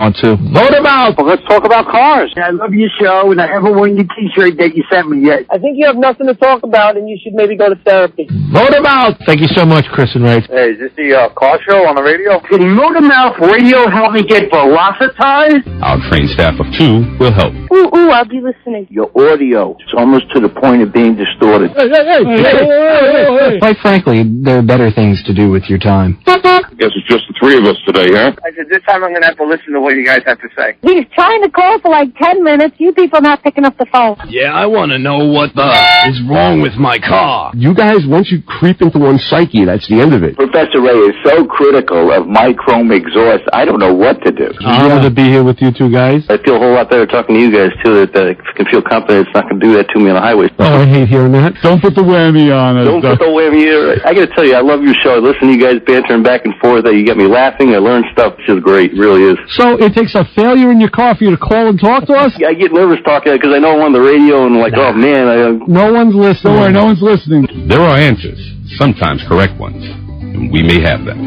On to Motormouth. Well, let's talk about cars. I love your show, and I haven't worn your T-shirt that you sent me yet. I think you have nothing to talk about, and you should maybe go to therapy. Motormouth. Thank you so much, Chris and Ray. Hey, is this the car show on the radio? Can Motormouth Radio help me get velocitized? Our trained staff of 2 will help. Ooh, I'll be listening. Your audio is almost to the point of being distorted. Hey. Quite frankly, there are better things to do with your time. Guess it's just the 3 of us today, huh? I said, this time I'm going to have to listen to what you guys have to say. He's trying to call for like 10 minutes. You people not picking up the phone. Yeah, I want to know what the is wrong with my car. You guys, once you creep into one's psyche, that's the end of it. Professor Ray is so critical of my chrome exhaust, I don't know what to do. I'm going to be here with you two guys. I feel a whole lot better talking to you guys, too, that I can feel confident it's not going to do that to me on the highway. Oh, I hate hearing that. Don't put the whammy on us. Don't put the whammy in. I got to tell you, I love your show. I listen to you guys bantering back and forth. You get me laughing. I learn stuff. It's just great. It really is. So it takes a failure in your car for you to call and talk to us? I get nervous talking because I know I'm on the radio and like, oh, man. No one's listening. Don't worry, no one's listening. There are answers, sometimes correct ones, and we may have them.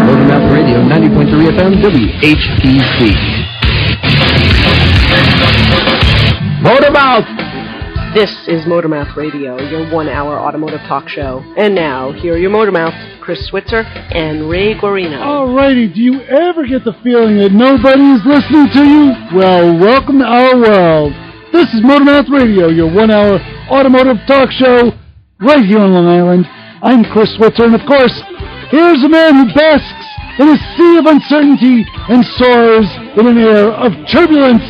Motormouth Radio, 90.3 FM, WHPC. Motormouth! This is Motormouth Radio, your 1-hour automotive talk show. And now, here are your Motormouths, Chris Switzer and Ray Guarino. Alrighty, do you ever get the feeling that nobody's listening to you? Well, welcome to our world. This is Motormouth Radio, your 1-hour automotive talk show, right here on Long Island. I'm Chris Switzer, and of course, here's a man who basks in a sea of uncertainty and soars in an air of turbulence.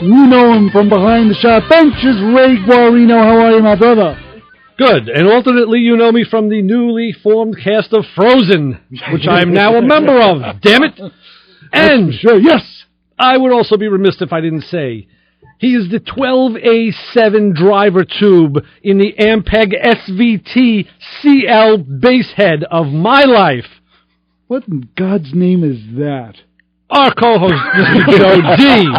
You know him from behind the shop benches, Ray Guarino. How are you, my brother? Good. And alternately, you know me from the newly formed cast of Frozen, which I am now a member of. Damn it. And sure, yes, I would also be remiss if I didn't say he is the 12A7 driver tube in the Ampeg SVT CL basehead of my life. What in God's name is that? Our co-host, Mr. Joe D.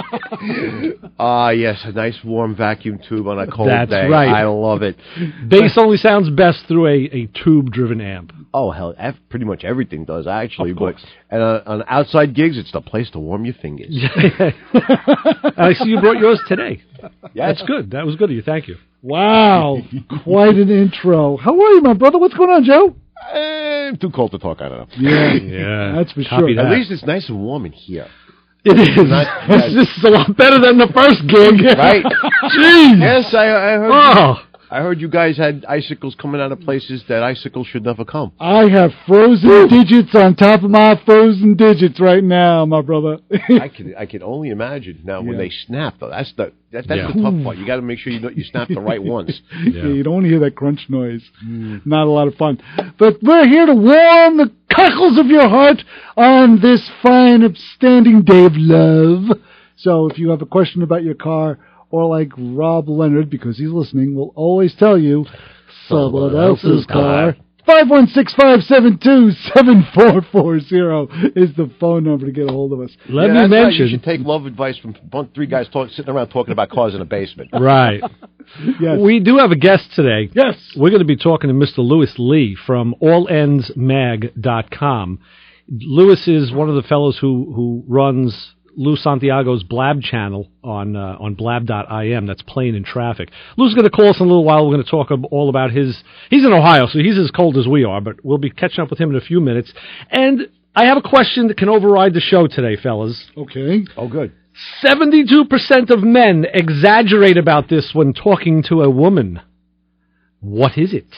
Yes, a nice warm vacuum tube on a cold day. That's right. I love it. Bass only sounds best through a tube-driven amp. Oh, hell, pretty much everything does, actually. Of course. And on outside gigs, it's the place to warm your fingers. I see you brought yours today. Yeah, that's good. That was good of you. Thank you. Wow, quite an intro. How are you, my brother? What's going on, Joe? Too cold to talk, I don't know. Yeah, that's for sure. At least it's nice and warm in here. It is. This is a lot better than the first gig. Right? Jeez. Yes, I heard. Oh. I heard you guys had icicles coming out of places that icicles should never come. I have frozen digits on top of my frozen digits right now, my brother. I can only imagine. Now, when they snap, though, that's the tough part. You got to make sure you snap the right ones. Yeah, you don't want to hear that crunch noise. Not a lot of fun. But we're here to warm the cockles of your heart on this fine, upstanding day of love. So if you have a question about your car, or like Rob Leonard, because he's listening, will always tell you, someone else's car. 516-572-7440 is the phone number to get a hold of us. Let me mention, you should take love advice from 3 guys sitting around talking about cars in a basement. Right. Yes. We do have a guest today. Yes. We're going to be talking to Mr. Louis Lee from allendsmag.com. Louis is one of the fellows who runs Lou Santiago's Blab channel on blab.im. That's Playing in Traffic. Lou's going to call us in a little while. We're going to talk all about his... He's in Ohio, so he's as cold as we are, but we'll be catching up with him in a few minutes. And I have a question that can override the show today, fellas. Okay. Oh, good. 72% of men exaggerate about this when talking to a woman. What is it?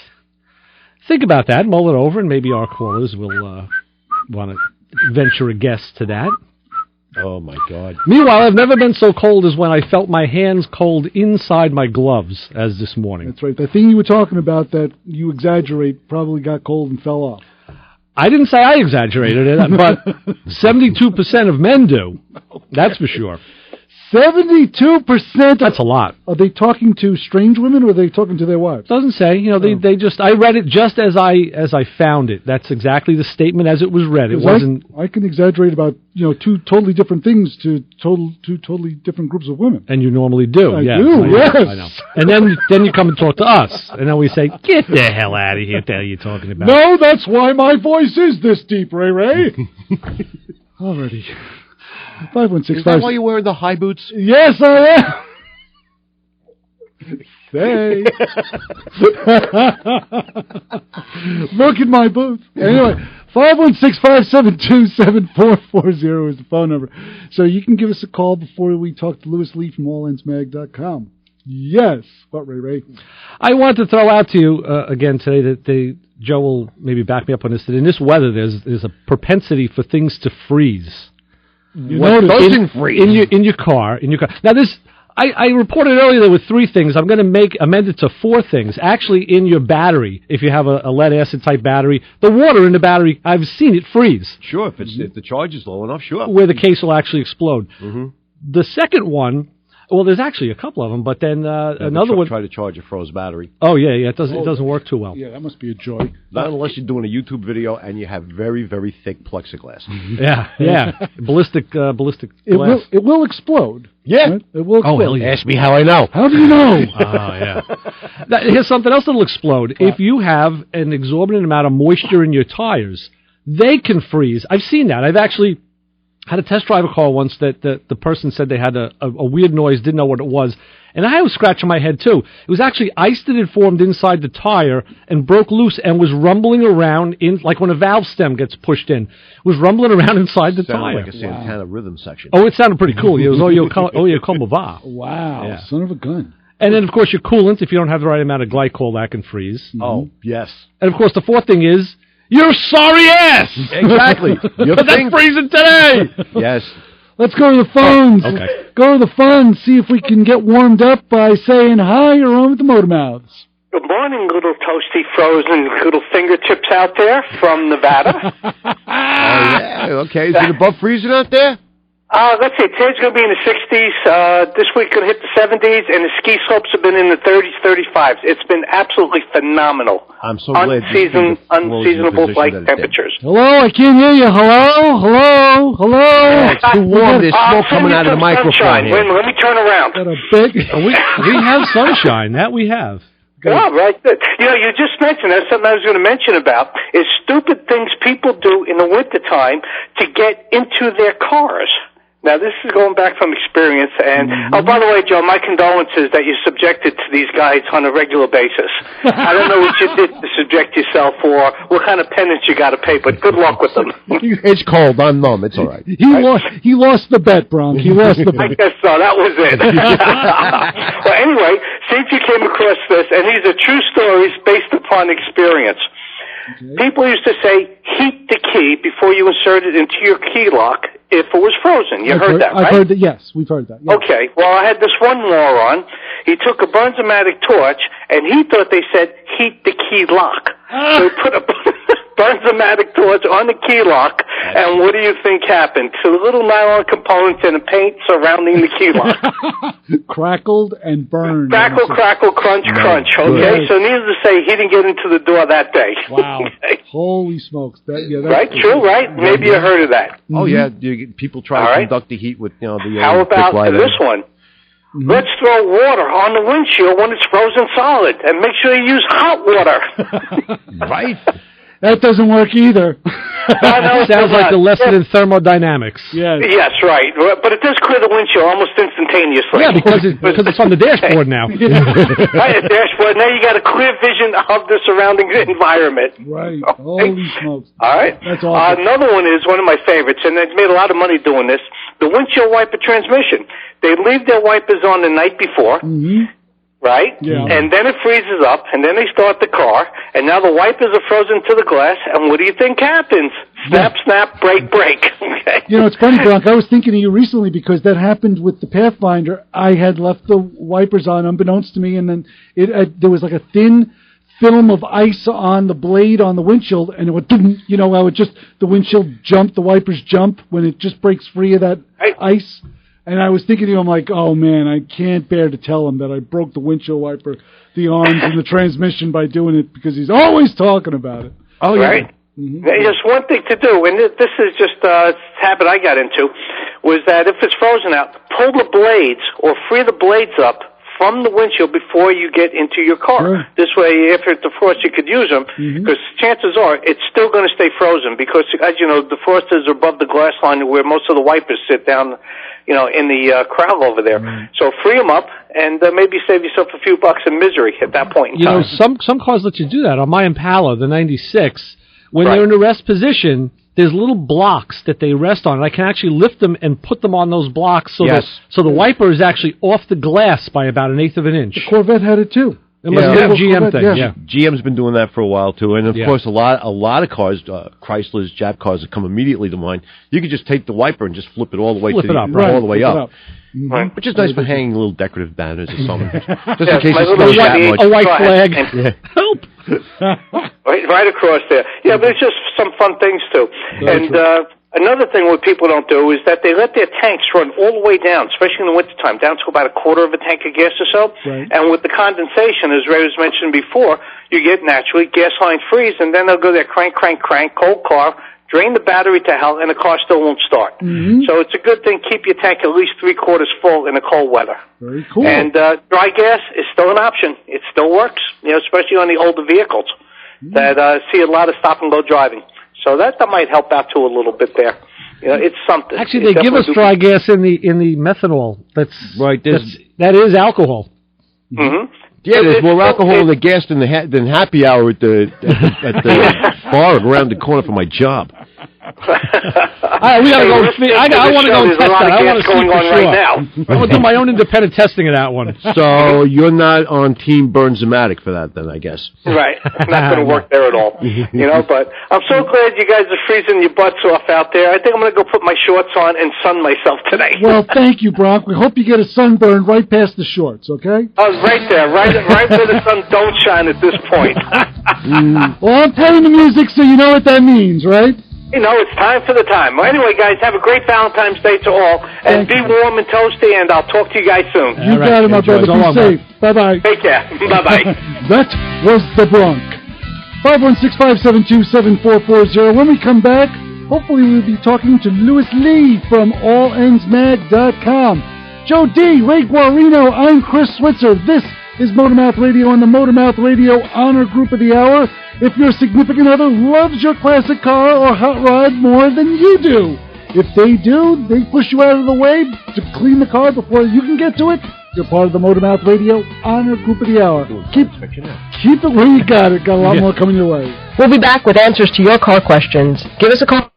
Think about that, mull it over, and maybe our callers will want to venture a guess to that. Oh, my God. Meanwhile, I've never been so cold as when I felt my hands cold inside my gloves as this morning. That's right. The thing you were talking about that you exaggerate probably got cold and fell off. I didn't say I exaggerated it, but 72% of men do. That's for sure. 72%? That's a lot. Are they talking to strange women or are they talking to their wives? Doesn't say. They just, I read it just as I found it. That's exactly the statement as it was read. It wasn't. I can exaggerate about, two totally different things to two totally different groups of women. And you normally do. I yes, do, yes. I know. And then you come and talk to us. And then we say, get the hell out of here. What the hell are you talking about? No, that's why my voice is this deep, Ray. Alrighty. 516. Is that why you're wearing the high boots? Yes, I am. Say. Look at my boots. Anyway, 516-572-7440 is the phone number. So you can give us a call before we talk to Louis Lee from allendsmag.com. Yes. What, Ray? I want to throw out to you again today that Joe will maybe back me up on this, that in this weather there's a propensity for things to freeze. What doesn't freeze? In your car. Now this... I reported earlier there were 3 things. I'm going to amend it to 4 things. Actually, in your battery, if you have a lead acid type battery, the water in the battery, I've seen it freeze. Sure, if the charge is low enough, sure. Where the case will actually explode. Mm-hmm. The second one, well, there's actually a couple of them, but then another one. Try to charge a froze battery. Oh yeah, it doesn't work too well. Yeah, that must be a joy. Not unless you're doing a YouTube video and you have very, very thick plexiglass. Yeah, ballistic glass. It will explode. Yeah, right? It will explode. Oh, hell yeah. Ask me how I know. How do you know? Yeah. Here's something else that'll explode. Wow. If you have an exorbitant amount of moisture in your tires, they can freeze. I've seen that. I've actually had a test drive a car once that the person said they had a weird noise, didn't know what it was. And I was scratching my head, too. It was actually ice that had formed inside the tire and broke loose and was rumbling around, like when a valve stem gets pushed in. It was rumbling around inside the tire. Like a Santana rhythm section. Oh, it sounded pretty cool. It was Oye Como Va. Wow, yeah. Son of a gun. And then, of course, your coolant, if you don't have the right amount of glycol, that can freeze. Mm-hmm. Oh, yes. And, of course, the 4th thing is... your sorry ass! Exactly. That's freezing today! Yes. Let's go to the phones. Oh, okay. Go to the phones, see if we can get warmed up by saying hi. You're on with the Motor Mouths. Good morning, little toasty frozen little fingertips out there from Nevada. Yeah. Okay. Is it above freezing out there? Let's see. Today's going to be in the 60s. This week going to hit the 70s, and the ski slopes have been in the 30s, 35s. It's been absolutely phenomenal. I'm so glad. Unseasonable-like temperatures. Hello, I can't hear you. Hello. It's too warm. There's smoke coming out of the microphone here. Wait a minute, let me turn around. We have sunshine. That we have. Yeah, right. You just mentioned, that's something I was going to mention about, is stupid things people do in the wintertime to get into their cars. Now, this is going back from experience, and, oh, by the way, Joe, my condolences that you're subjected to these guys on a regular basis. I don't know what you did to subject yourself for, what kind of penance you got to pay, but good luck with them. It's cold. I'm numb. It's all right. He lost the bet, Bronk. He lost the bet. I guess so. That was it. Well, anyway, see if you came across this, and these are true stories based upon experience. Okay. People used to say, heat the key before you insert it into your key lock if it was frozen. You heard that, right? I've heard that, yes. We've heard that. Yes. Okay. Well, I had this one moron. He took a Bernzomatic torch, and he thought they said, heat the key lock. So he put a Bernzomatic torch on the key lock, and what do you think happened? Two little nylon components and a paint surrounding the key lock. Crackled and burned. Crackle, crunch, crunch. Okay, so needless to say, he didn't get into the door that day. Wow. Okay. Holy smokes. Right, true, right? Maybe you heard of that. Oh, yeah. People try to conduct the heat with, the How about this one? Mm-hmm. Let's throw water on the windshield when it's frozen solid, and make sure you use hot water. Right. That doesn't work either. No, sounds like the lesson in thermodynamics. Yes. Yes, right. But it does clear the windshield almost instantaneously. Yeah, because it's on the dashboard now. Right, the dashboard. Now you got a clear vision of the surrounding environment. Right. Okay. Holy smokes. All right. That's awesome. Another one is one of my favorites, and they've made a lot of money doing this, the windshield wiper transmission. They leave their wipers on the night before. Mm-hmm. Right? Yeah. And then it freezes up, and then they start the car, and now the wipers are frozen to the glass, and what do you think happens? Snap, snap, break, break. Okay. It's funny, Bronk. I was thinking of you recently because that happened with the Pathfinder. I had left the wipers on, unbeknownst to me, and then there was like a thin film of ice on the blade on the windshield, and it would, how it just, the windshield jump, the wipers jump when it just breaks free of that ice. And I was thinking to him, I'm like, oh, man, I can't bear to tell him that I broke the windshield wiper, the arms, and the transmission by doing it because he's always talking about it. Oh, yeah. Right. Mm-hmm. There's one thing to do, and this is just a habit I got into, was that if it's frozen out, pull the blades or free the blades up from the windshield before you get into your car. Sure. This way, if it defrosts, you could use them, because chances are it's still going to stay frozen, because, as you know, defrosters are above the glass line where most of the wipers sit down, in the crowd over there. So free them up and maybe save yourself a few bucks in misery at that point in time. Some cars let you do that. On my Impala, the 96, when they're in a rest position, there's little blocks that they rest on, and I can actually lift them and put them on those blocks so the wiper is actually off the glass by about 1/8 of an inch. The Corvette had it too. It must be a GM thing. Yeah. GM's been doing that for a while too, and of course a lot of cars, Chrysler's, Jap cars that come immediately to mind. You could just take the wiper and just flip it all the way all the way up. Right. Which is nice for hanging little decorative banners or something, just in case my it's little a white flag. Help! right across there. Yeah, but it's just some fun things too. Another thing what people don't do is that they let their tanks run all the way down, especially in the wintertime, down to about a quarter of a tank of gas or so. Right. And with the condensation, as Ray was mentioned before, you get naturally gas line freeze, and then they'll go there, crank, cold car, drain the battery to hell, and the car still won't start. So it's a good thing. Keep your tank at least 3/4 full in the cold weather. Very cool. And dry gas is still an option. It still works, especially on the older vehicles that see a lot of stop-and-go driving. So that might help out too a little bit there. It's something. Actually, they give us dry gas in the methanol. That's right. That is alcohol. Yeah, there's more alcohol in the gas than happy hour at the bar around the corner from my job. We gotta go. I want to go test that. I want to see for sure. Right now. I want to do my own independent testing of that one. So you're not on Team Burns-O-Matic for that, then, I guess. Right, not going to work there at all. But I'm so glad you guys are freezing your butts off out there. I think I'm going to go put my shorts on and sun myself today. Well, thank you, Bronk. We hope you get a sunburn right past the shorts. Okay? I was right there, right where the sun don't shine at this point. Well, I'm playing the music, so you know what that means, right? It's time for the time. Well, anyway, guys, have a great Valentine's Day to all, and be warm and toasty, and I'll talk to you guys soon. You got it, my brother. Be safe. Bye-bye. Take care. Bye-bye. That was the Bronk. 516-572-7440. When we come back, hopefully we'll be talking to Louis Lee from allendsmag.com. Joe D., Ray Guarino, I'm Chris Switzer. This is Motormouth Radio on the Motormouth Radio Honor Group of the Hour. If your significant other loves your classic car or hot rod more than you do. If they do, they push you out of the way to clean the car before you can get to it. You're part of the Motormouth Radio Honor Group of the Hour. Keep it where you got it. Got a lot more coming your way. We'll be back with answers to your car questions. Give us a call.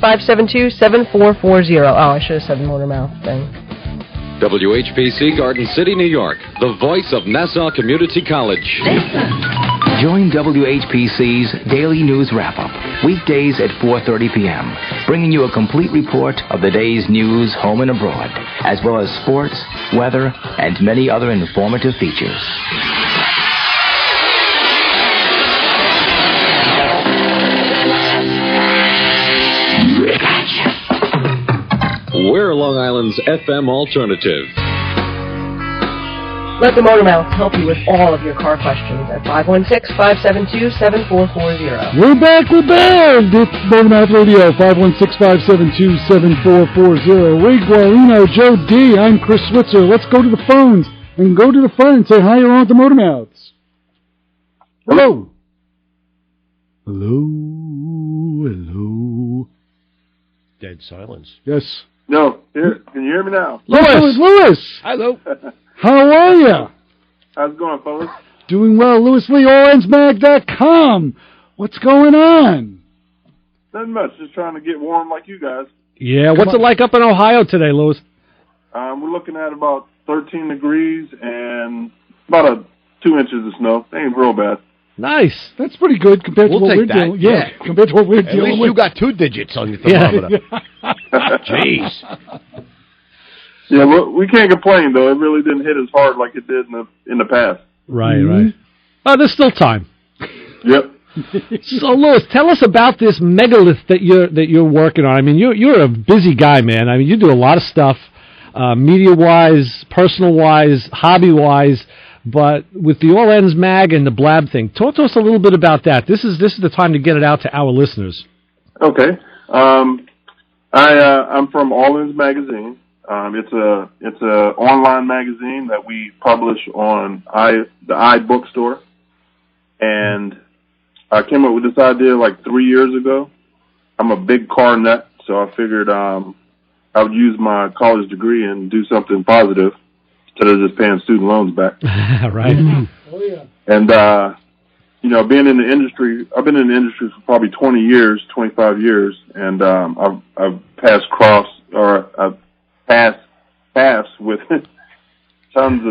572-7440. Oh, I should have said Motormouth thing. WHPC, Garden City, New York, the voice of Nassau Community College. Join WHPC's Daily News Wrap-Up, weekdays at 4:30 p.m., bringing you a complete report of the day's news home and abroad, as well as sports, weather, and many other informative features. We're Long Island's FM alternative. Let the Motormouth help you with all of your car questions at 516-572-7440. We're back. It's Motormouth Radio, 516-572-7440. Ray Guarino, Joe D., I'm Chris Switzer. Let's go to the phones and go to the front and say hi. You're on the Motormouths. Hello. Hello. Dead silence. Yes. No, here. Can you hear me now? Louis. Hello. How are you? How's it going, fellas? Doing well. Louis Lee, allendsmag.com. What's going on? Nothing much. Just trying to get warm like you guys. Yeah. What's it like up in Ohio today, Louis? We're looking at about 13 degrees and about 2 inches of snow. Ain't real bad. Nice. That's pretty good compared to what we're dealing with. Yeah, compared to what we're dealing with. At least you got 2 digits on your thermometer. Jeez. Yeah, well, we can't complain, though. It really didn't hit as hard like it did in the past. Right. Oh, there's still time. Yep. So, Louis, tell us about this megalith that you're working on. I mean, you're a busy guy, man. I mean, you do a lot of stuff, media-wise, personal-wise, hobby-wise. But with the All Ends Mag and the Blab thing, talk to us a little bit about that. This is the time to get it out to our listeners. Okay. I'm from All Ends Magazine. It's a online magazine that we publish on the iBookstore, and I came up with this idea like 3 years ago. I'm a big car nut, so I figured I would use my college degree and do something positive instead of just paying student loans back. Right. Oh yeah. And being in the industry, I've been in the industry for probably 25 years, and I've I've passed paths with tons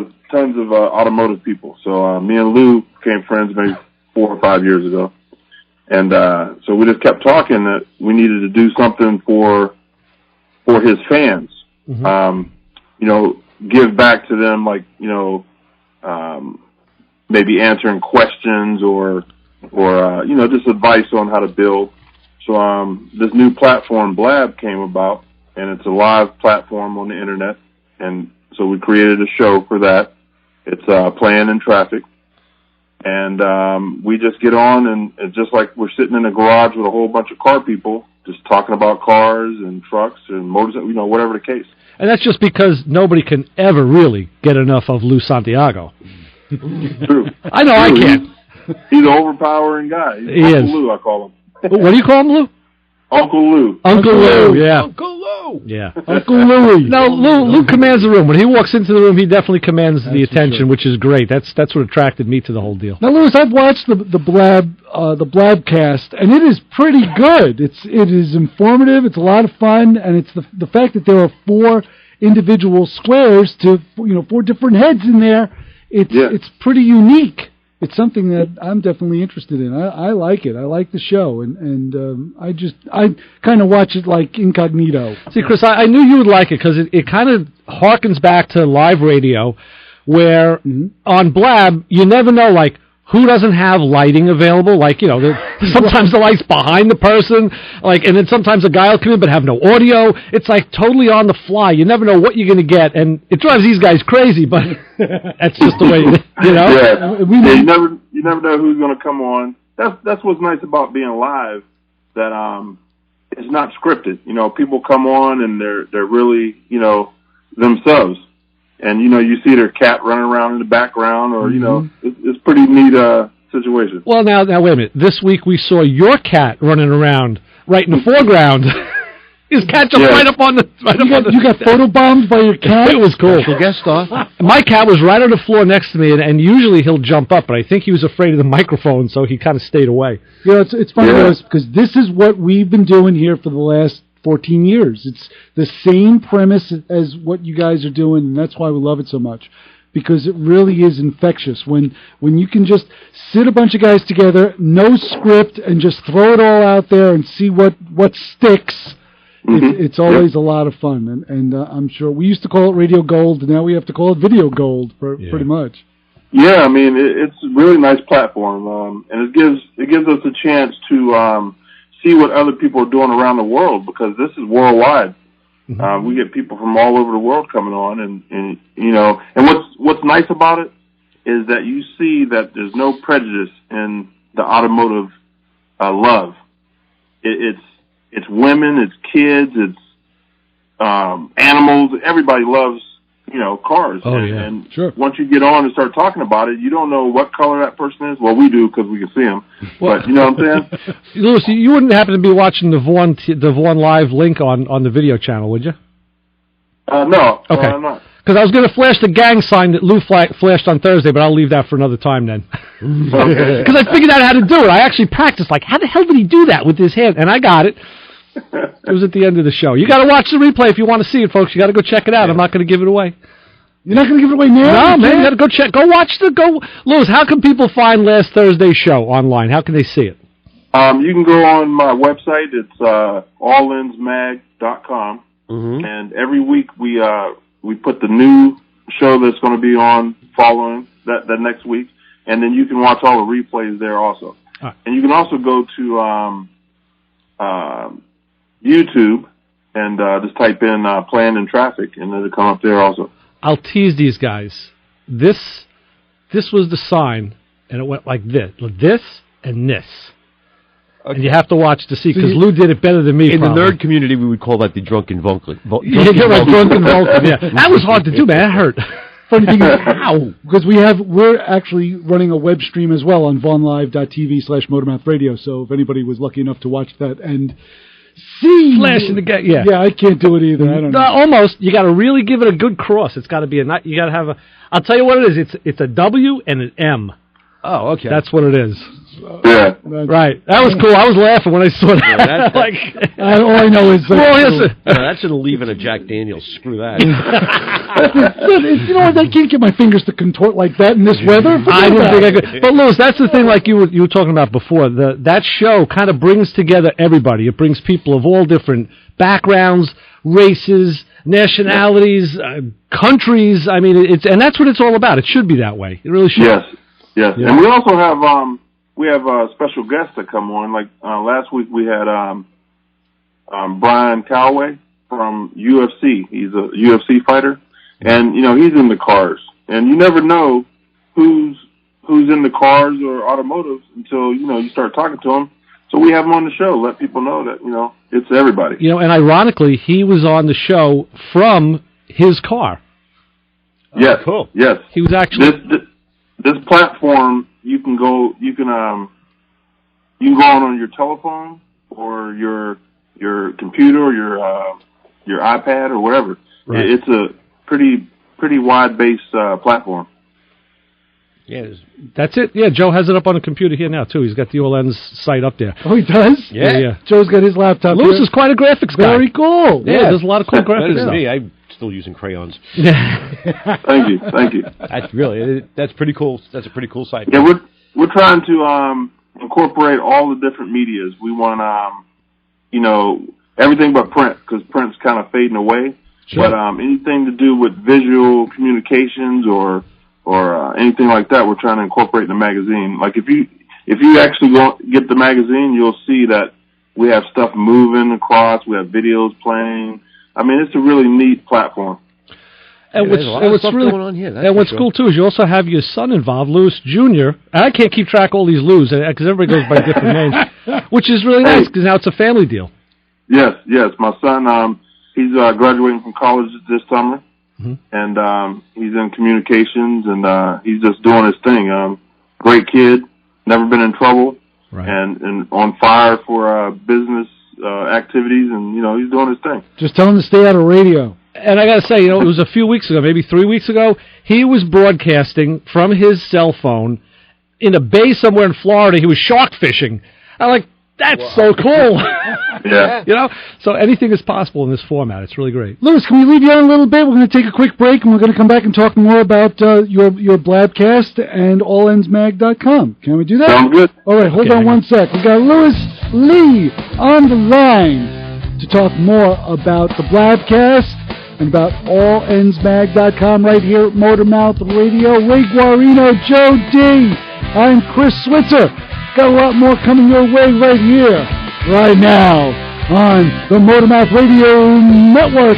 of automotive people. So me and Lou became friends maybe 4 or 5 years ago, and so we just kept talking that we needed to do something for his fans. Give back to them, like maybe answering questions or just advice on how to build. So this new platform Blab came about, and it's a live platform on the internet, and so we created a show for that. It's Playing in Traffic, and we just get on, and it's just like we're sitting in a garage with a whole bunch of car people just talking about cars and trucks and motors, whatever the case. And that's just because nobody can ever really get enough of Lou Santiago. True. I know. I can't. He's an overpowering guy. He Uncle is. Lou, I call him. What do you call him, Lou? Uncle Lou. Uncle Lou, yeah. Uncle Lou. Yeah. Uncle Louie. No, Lou commands the room. When he walks into the room, he definitely commands the attention, which is great. That's what attracted me to the whole deal. Now, Louis, I've watched the Blabcast, and it is pretty good. It is informative. It's a lot of fun, and it's the fact that there are 4 individual squares to 4 different heads in there. It's pretty unique. It's something that I'm definitely interested in. I like it. I like the show, and I kind of watch it like incognito. See, Chris, I knew you would like it because it kind of harkens back to live radio, where on Blab you never know who doesn't have lighting available. Sometimes the light's behind the person, and then sometimes a guy will come in but have no audio. It's totally on the fly. You never know what you're going to get, and it drives these guys crazy, but that's just the way, Yeah. You never know who's going to come on. That's what's nice about being live, that it's not scripted. People come on and they're really, themselves. And, you see their cat running around in the background, or, it's pretty neat situation. Well, now, wait a minute. This week we saw your cat running around right in the foreground. His cat just right up on the... You got photobombed by your cat? It was cool. Special guest star. My cat was right on the floor next to me, and usually he'll jump up, but I think he was afraid of the microphone, so he kind of stayed away. It's funny, because this is what we've been doing here for the last 14 years. It's the same premise as what you guys are doing, and that's why we love it so much, because it really is infectious. When you can just sit a bunch of guys together, no script, and just throw it all out there and see what sticks, it's always a lot of fun. And I'm sure we used to call it Radio Gold, and now we have to call it Video Gold, pretty much. Yeah, I mean, it's a really nice platform, and it gives us a chance to see what other people are doing around the world, because this is worldwide. We get people from all over the world coming on, and what's nice about it is that you see that there's no prejudice in the automotive love. It's women, it's kids, it's animals. Everybody loves cars. Oh, and sure. Once you get on and start talking about it, you don't know what color that person is. Well, we do, because we can see them. But you know what I'm saying? Louis, you wouldn't happen to be watching the Vaughn Live link on the video channel, would you? No. Okay. I'm not. Because I was going to flash the gang sign that Lou flashed on Thursday, but I'll leave that for another time then. Because I figured out how to do it. I actually practiced, how the hell did he do that with his hand? And I got it. It was at the end of the show. You got to watch the replay if you want to see it, folks. You got to go check it out. I'm not going to give it away. You're not going to give it away now? No, man. You got to go check. Go watch Louis, how can people find last Thursday's show online? How can they see it? You can go on my website. It's allinsmag.com. And every week we put the new show that's going to be on following that next week, and then you can watch all the replays there also. Right. And you can also go to YouTube and just type in Playing in Traffic, and it'll come up there also. I'll tease these guys. This was the sign, and it went like this and this. And you have to watch to see, because Lou did it better than me. In probably. the nerd community, we would call that the drunken Vulcan. You're right, drunken Vulcan. Yeah, that was hard to do, man. That hurt. Funny thing is, how? Because we're actually running a web stream as well on vonlive.tv/motormouthradio. So if anybody was lucky enough to watch that and see flashing the guy, yeah, I can't do it either. I don't know. Almost. You got to really give it a good cross. It's got to be you got to have a. I'll tell you what it is. It's a W and an M. Oh, okay. That's what it is. Yeah. Right. That was cool. I was laughing when I saw that. All I know is that should have leave in a Jack Daniels. Screw that. You know what? I can't get my fingers to contort like that in this weather. I didn't think I could. But Louis, that's the thing. Like you were talking about before. That show kind of brings together everybody. It brings people of all different backgrounds, races, nationalities, countries. I mean, and that's what it's all about. It should be that way. It really should. Yes. Yeah. And we also have special guests that come on. Like last week we had Brian Calloway from UFC. He's a UFC fighter, and he's in the cars. And you never know who's in the cars or automotives until you start talking to them. So we have him on the show. Let people know that it's everybody. And ironically, he was on the show from his car. Yes. Cool. Yes. He was actually this platform. You can go on your telephone or your computer or your iPad or whatever. Right. It's a pretty wide-based platform. Yeah, that's it. Yeah, Joe has it up on a computer here now too. He's got the All Ends site up there. Oh, he does? Yeah. Joe's got his laptop. Louis is quite a graphics guy. Very cool. Yeah, there's a lot of cool graphics. That is me. I'm still using crayons. Thank you. That's pretty cool. That's a pretty cool site. Yeah, we're trying to incorporate all the different medias. We want everything but print, because print's kind of fading away. Sure. But anything to do with visual communications or anything like that, we're trying to incorporate in the magazine. Like if you actually get the magazine, you'll see that we have stuff moving across. We have videos playing. I mean, it's a really neat platform. And what's really going on here. And what's cool too is you also have your son involved, Louis Jr. And I can't keep track of all these Louis because everybody goes by different names, which is really nice because now it's a family deal. Yes. My son, he's graduating from college this summer. Mm-hmm. And he's in communications, and he's just doing his thing. Great kid, never been in trouble, right. and on fire for business activities, and he's doing his thing. Just tell him to stay out of radio. And I got to say, it was a few weeks ago, maybe 3 weeks ago, he was broadcasting from his cell phone in a bay somewhere in Florida. He was shark fishing. I'm like, that's so cool. Yeah. So anything is possible in this format. It's really great. Louis, can we leave you on a little bit? We're going to take a quick break, and we're going to come back and talk more about your Blabcast and allendsmag.com. Can we do that? Sounds good. All right, hold on one sec. We got Louis Lee on the line to talk more about the Blabcast and about allendsmag.com right here at Motormouth Radio. Ray Guarino, Joe D. I'm Chris Switzer. Got a lot more coming your way right here, right now, on the Motormouth Radio Network,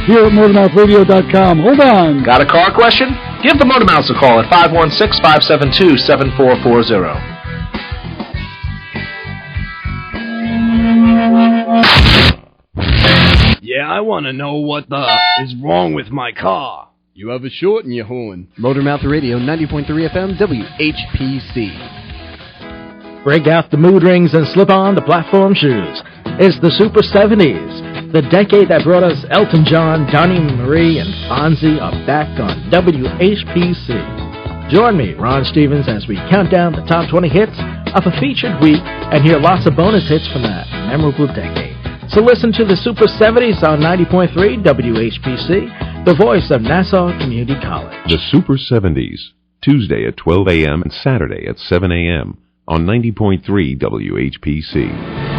here at motormouthradio.com. Hold on. Got a car question? Give the Motormouths a call at 516-572-7440. Yeah, I want to know what the is wrong with my car. You have a short in your horn. Motormouth Radio, 90.3 FM, WHPC. Break out the mood rings and slip on the platform shoes. It's the Super 70s, the decade that brought us Elton John, Donnie Marie, and Fonzie are back on WHPC. Join me, Ron Stevens, as we count down the top 20 hits of a featured week and hear lots of bonus hits from that memorable decade. So listen to the Super 70s on 90.3 WHPC, the voice of Nassau Community College. The Super 70s, Tuesday at 12 a.m. and Saturday at 7 a.m. on 90.3 WHPC.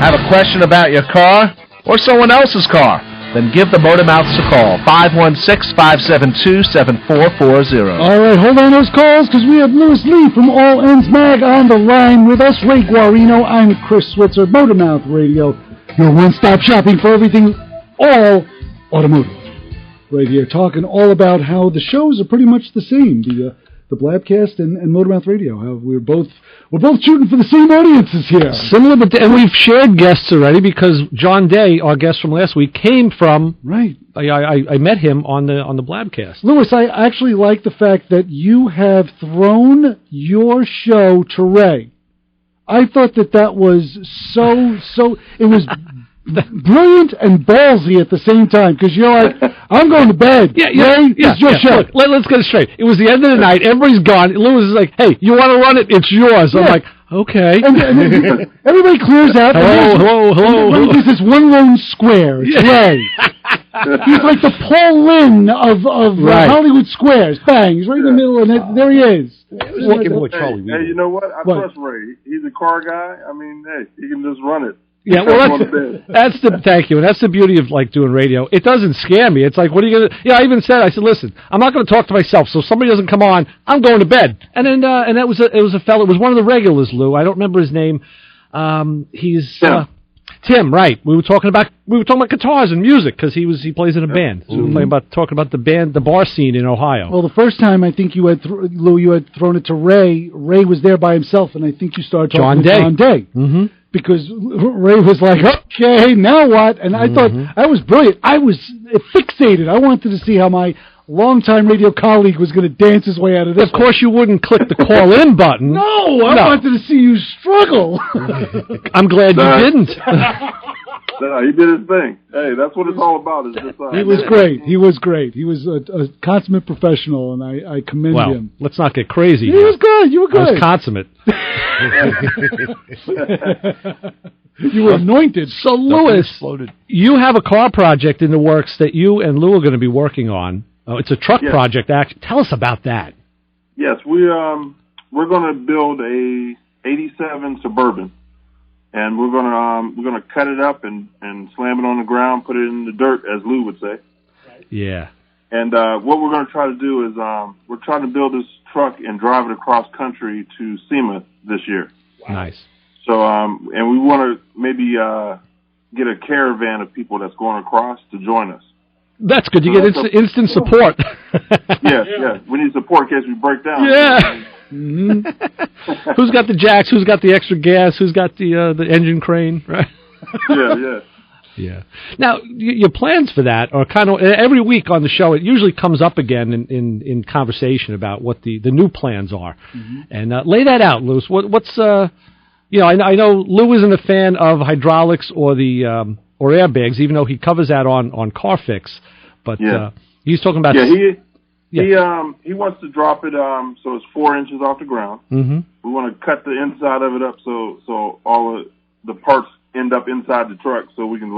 Have a question about your car or someone else's car? Then give the Motormouths a call, 516-572-7440. All right, hold on those calls, because we have Louis Lee from All Ends Mag on the line with us. Ray Guarino, I'm Chris Switzer, Motormouth Radio, your one-stop shopping for everything all automotive. Right here, talking all about how the shows are pretty much the same. The the Blabcast and Motormouth Radio. How we're both shooting for the same audiences here. Similar, and we've shared guests already because John Day, our guest from last week, came from. Right. I met him on the Blabcast. Lewis, I actually like the fact that you have thrown your show to Ray. I thought that was so. It was brilliant and ballsy at the same time because you're like, I'm going to bed. Ray, it's your show. Look, let's get it straight. It was the end of the night. Everybody's gone. Lewis is like, hey, you want to run it? It's yours. I'm like, okay. And everybody clears out. Hello. There's this one lone square. It's Ray. He's like the Paul Lynde of Hollywood Squares. Bang. He's right in the middle, and there he is. Hey, you know what? I trust Ray. He's a car guy. I mean, hey, he can just run it. Yeah, well, thank you. And that's the beauty of like doing radio. It doesn't scare me. It's like, what are you gonna? Yeah, I even said, I said, listen, I'm not going to talk to myself. So if somebody doesn't come on, I'm going to bed. And then, and it was a fellow. It was one of the regulars, Lou. I don't remember his name. He's Tim. Right. We were talking about guitars and music because he plays in a band. So we were talking about the bar scene in Ohio. Well, the first time I think you had Lou, you had thrown it to Ray. Ray was there by himself, and I think you started talking to John Day. Mm-hmm. Because Ray was like, okay, now what? And I thought, I was brilliant. I was fixated. I wanted to see how my longtime radio colleague was going to dance his way out of this. Of course, you wouldn't click the call-in button. No, I wanted to see you struggle. I'm glad you didn't. No, he did his thing. Hey, that's what it's all about. He was great. He was great. He was a consummate professional, and I commend him. Let's not get crazy. He was good. You were good. I was consummate. You were anointed. So, Lewis, you have a car project in the works that you and Lou are going to be working on. Oh, it's a truck project. Tell us about that. Yes, we're going to build a '87 Suburban, and we're going to cut it up and slam it on the ground, put it in the dirt, as Lou would say. Yeah. And what we're going to try to do is we're trying to build this truck and drive it across country to SEMA this year. Wow. Nice. So, and we want to maybe get a caravan of people that's going across to join us. That's good. You get instant support. Yeah. We need support in case we break down. Yeah. Mm-hmm. Who's got the jacks? Who's got the extra gas? Who's got the engine crane? Right. Yeah. Now, your plans for that are kind of every week on the show. It usually comes up again in conversation about what the new plans are, and lay that out, Lou. What's I know Lou isn't a fan of hydraulics or the or airbags, even though he covers that on Car Fix. But he's talking about he wants to drop it so it's 4 inches off the ground. Mm-hmm. We want to cut the inside of it up so all the parts end up inside the truck so we can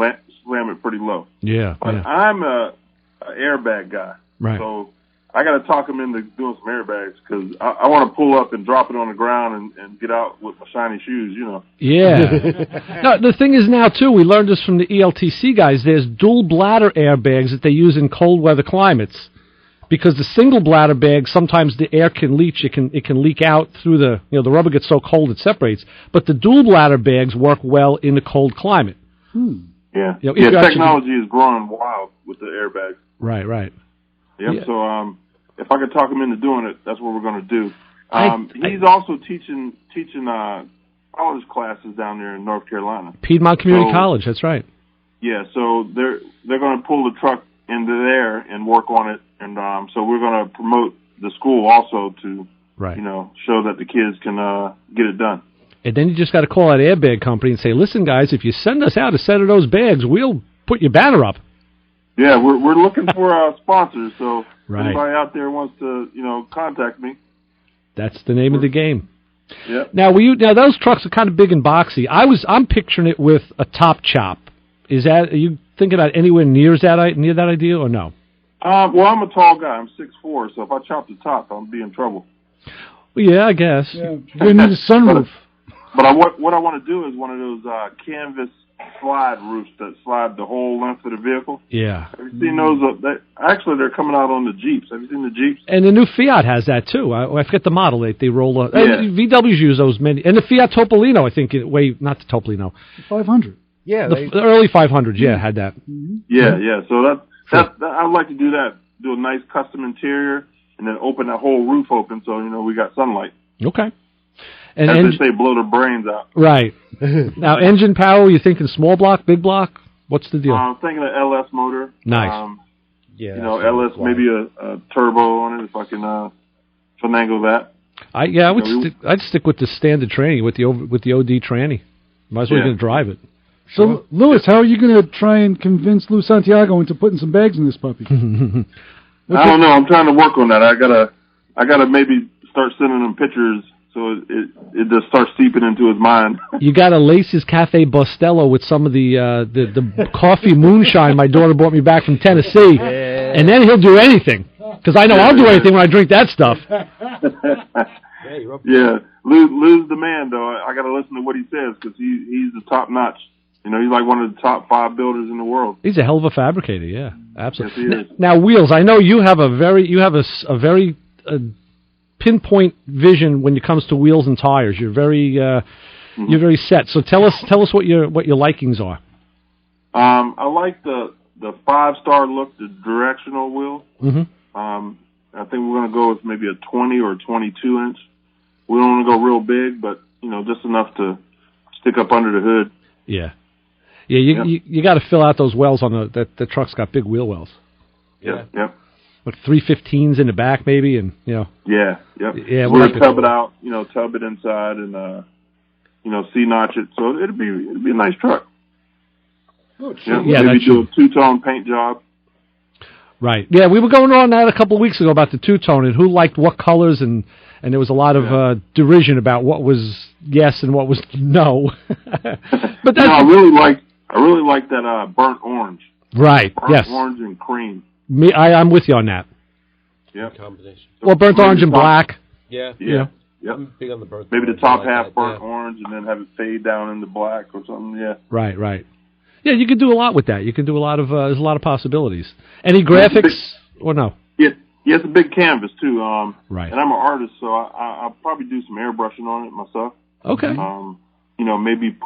slam it pretty low. Yeah. But I'm a airbag guy. Right. So I got to talk him into doing some airbags because I want to pull up and drop it on the ground and get out with my shiny shoes, Yeah. No, the thing is now, too, we learned this from the ELTC guys, there's dual bladder airbags that they use in cold weather climates. Because the single bladder bag, sometimes the air can leach. It can leak out through the the rubber gets so cold it separates. But the dual bladder bags work well in a cold climate. Yeah. Technology is growing wild with the airbags. Right. Yep. Yeah. So if I could talk him into doing it, that's what we're going to do. He's also teaching college classes down there in North Carolina. Piedmont Community College. That's right. Yeah. So they're going to pull the truck into there and work on it. And so we're going to promote the school also to, show that the kids can get it done. And then you just got to call that airbag company and say, listen, guys, if you send us out a set of those bags, we'll put your banner up. Yeah, we're looking for sponsors. So if anybody out there wants to, contact me. That's the name of the game. Yeah. Now, those trucks are kind of big and boxy. I'm picturing it with a top chop. Are you thinking about anywhere near that idea or no? Well, I'm a tall guy. I'm 6'4", so if I chop the top, I'll be in trouble. Well, yeah, I guess. Yeah. You need a sunroof. But what I want to do is one of those canvas slide roofs that slide the whole length of the vehicle. Yeah. Have you seen those? Actually, they're coming out on the Jeeps. Have you seen the Jeeps? And the new Fiat has that, too. I forget the model. They roll up. Yeah. VWs use those many. And the Fiat Topolino, I think. Not the Topolino. 500. Yeah. The early 500s, had that. Yeah. So I'd like to do that. Do a nice custom interior. and then open that whole roof open so, we got sunlight. Okay. And as they say, blow their brains out. Right. Now, engine power, you thinking small block, big block? What's the deal? I'm thinking an LS motor. Nice. LS, maybe a turbo on it if I can finagle that. I'd stick with the standard tranny, with the OD tranny. Might as well going to drive it. So, Louis, how are you going to try and convince Lou Santiago into putting some bags in this puppy? I don't know. I'm trying to work on that. I gotta maybe start sending him pictures so it just starts seeping into his mind. You got to lace his Cafe Bustelo with some of the coffee moonshine my daughter brought me back from Tennessee, and then he'll do anything. Because I know I'll do anything when I drink that stuff. Yeah, Lou's the man, though. I got to listen to what he says because he's the top notch. He's like one of the top 5 builders in the world. He's a hell of a fabricator, yeah, absolutely. Yes, he is. Now, Wheels, I know you have a very pinpoint vision when it comes to wheels and tires. You're very set. So tell us what your likings are. I like the 5-star look, the directional wheel. Mm-hmm. I think we're going to go with maybe a 20 or 22 inch. We don't want to go real big, but just enough to stick up under the hood. Yeah. Yeah, you got to fill out those wells on the truck's got big wheel wells. Yeah. Yep. Like 315s in the back, maybe, and Yeah. Yep. Yeah. We're gonna tub it out, tub it inside, and C-notch it. So it'd be a nice truck. Oh, maybe do a 2-tone paint job. Right. Yeah, we were going on that a couple of weeks ago about the 2-tone and who liked what colors, and there was a lot of derision about what was yes and what was no. But I really like that burnt orange. Right. Burnt orange and cream. I'm with you on that. Yeah. Combination. Well, burnt orange and black. Yeah. Yep. I'm big on the burnt. Maybe the top half burnt orange and then have it fade down into black or something. Yeah. Right. Yeah, you can do a lot with that. You can do a lot of there's a lot of possibilities. Any graphics or no? Yeah, it's a big canvas too. Right. And I'm an artist, so I'll probably do some airbrushing on it myself. Okay. Maybe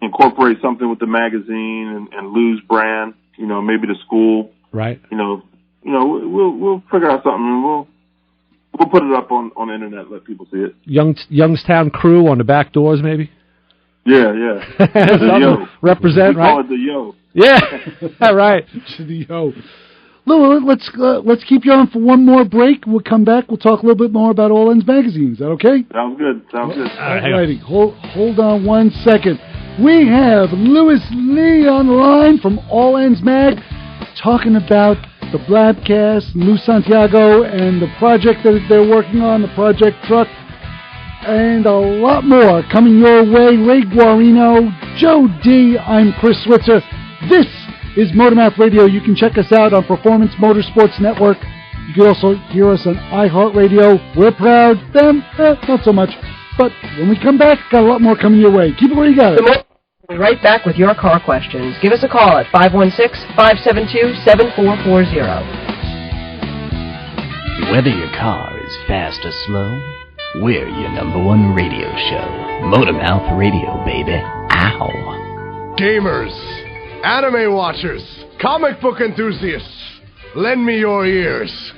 incorporate something with the magazine and Lou's brand. Maybe the school. Right. We'll figure out something and we'll put it up on the internet, let people see it. Youngstown crew on the back doors, maybe. Yeah. The yo. Represent, we right? call it the yo. Yeah. Right. The yo. Lou, let's keep you on for one more break. We'll come back. We'll talk a little bit more about All Ends Magazine. Is that okay? Sounds good. All righty. Hold on one second. We have Louis Lee on the line from All Ends Mag talking about the Blabcast, Lou Santiago, and the project that they're working on, the Project Truck, and a lot more coming your way. Ray Guarino, Joe D, I'm Chris Switzer. This is Motormouth Radio. You can check us out on Performance Motorsports Network. You can also hear us on iHeartRadio. We're proud. Them, not so much. But when we come back, got a lot more coming your way. Keep it where you got it. We'll be right back with your car questions. Give us a call at 516-572-7440. Whether your car is fast or slow, we're your #1 radio show. Motormouth Radio, baby. Ow. Gamers, anime watchers, comic book enthusiasts, lend me your ears.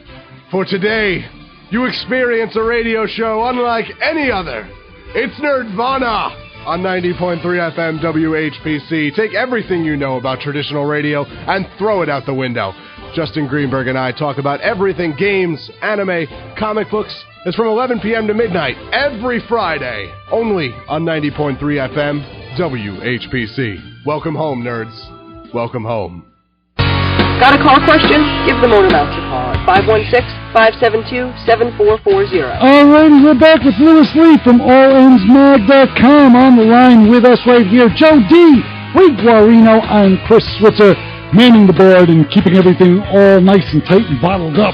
For today, you experience a radio show unlike any other. It's Nerdvana on 90.3 FM WHPC. Take everything you know about traditional radio and throw it out the window. Justin Greenberg and I talk about everything games, anime, comic books. It's from 11 p.m. to midnight every Friday, only on 90.3 FM WHPC. Welcome home, nerds. Welcome home. Got a car question? Give the Motormouth a call at 516-572-7440. All righty, we're back with Louis Lee from allendsmag.com on the line with us right here. Joe D, Ray Guarino, I'm Chris Switzer, manning the board and keeping everything all nice and tight and bottled up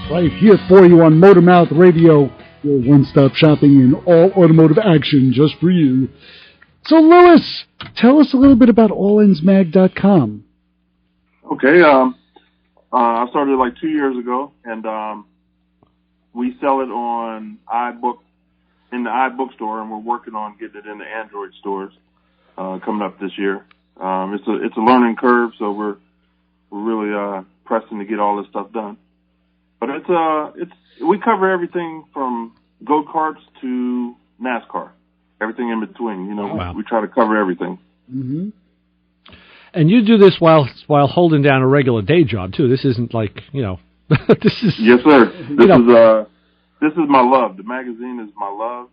right here for you on Motormouth Radio, your one-stop shopping in all automotive action just for you. So, Louis, tell us a little bit about allendsmag.com. Okay, I started like 2 years ago, and we sell it on in the iBookstore, and we're working on getting it in the Android stores coming up this year. It's a learning curve, so we're really pressing to get all this stuff done. But we cover everything from go-karts to NASCAR, everything in between. You know, we try to cover everything. Mm-hmm. And you do this while holding down a regular day job too. This isn't like, you know, this is. Yes, sir. This is my love. The magazine is my love.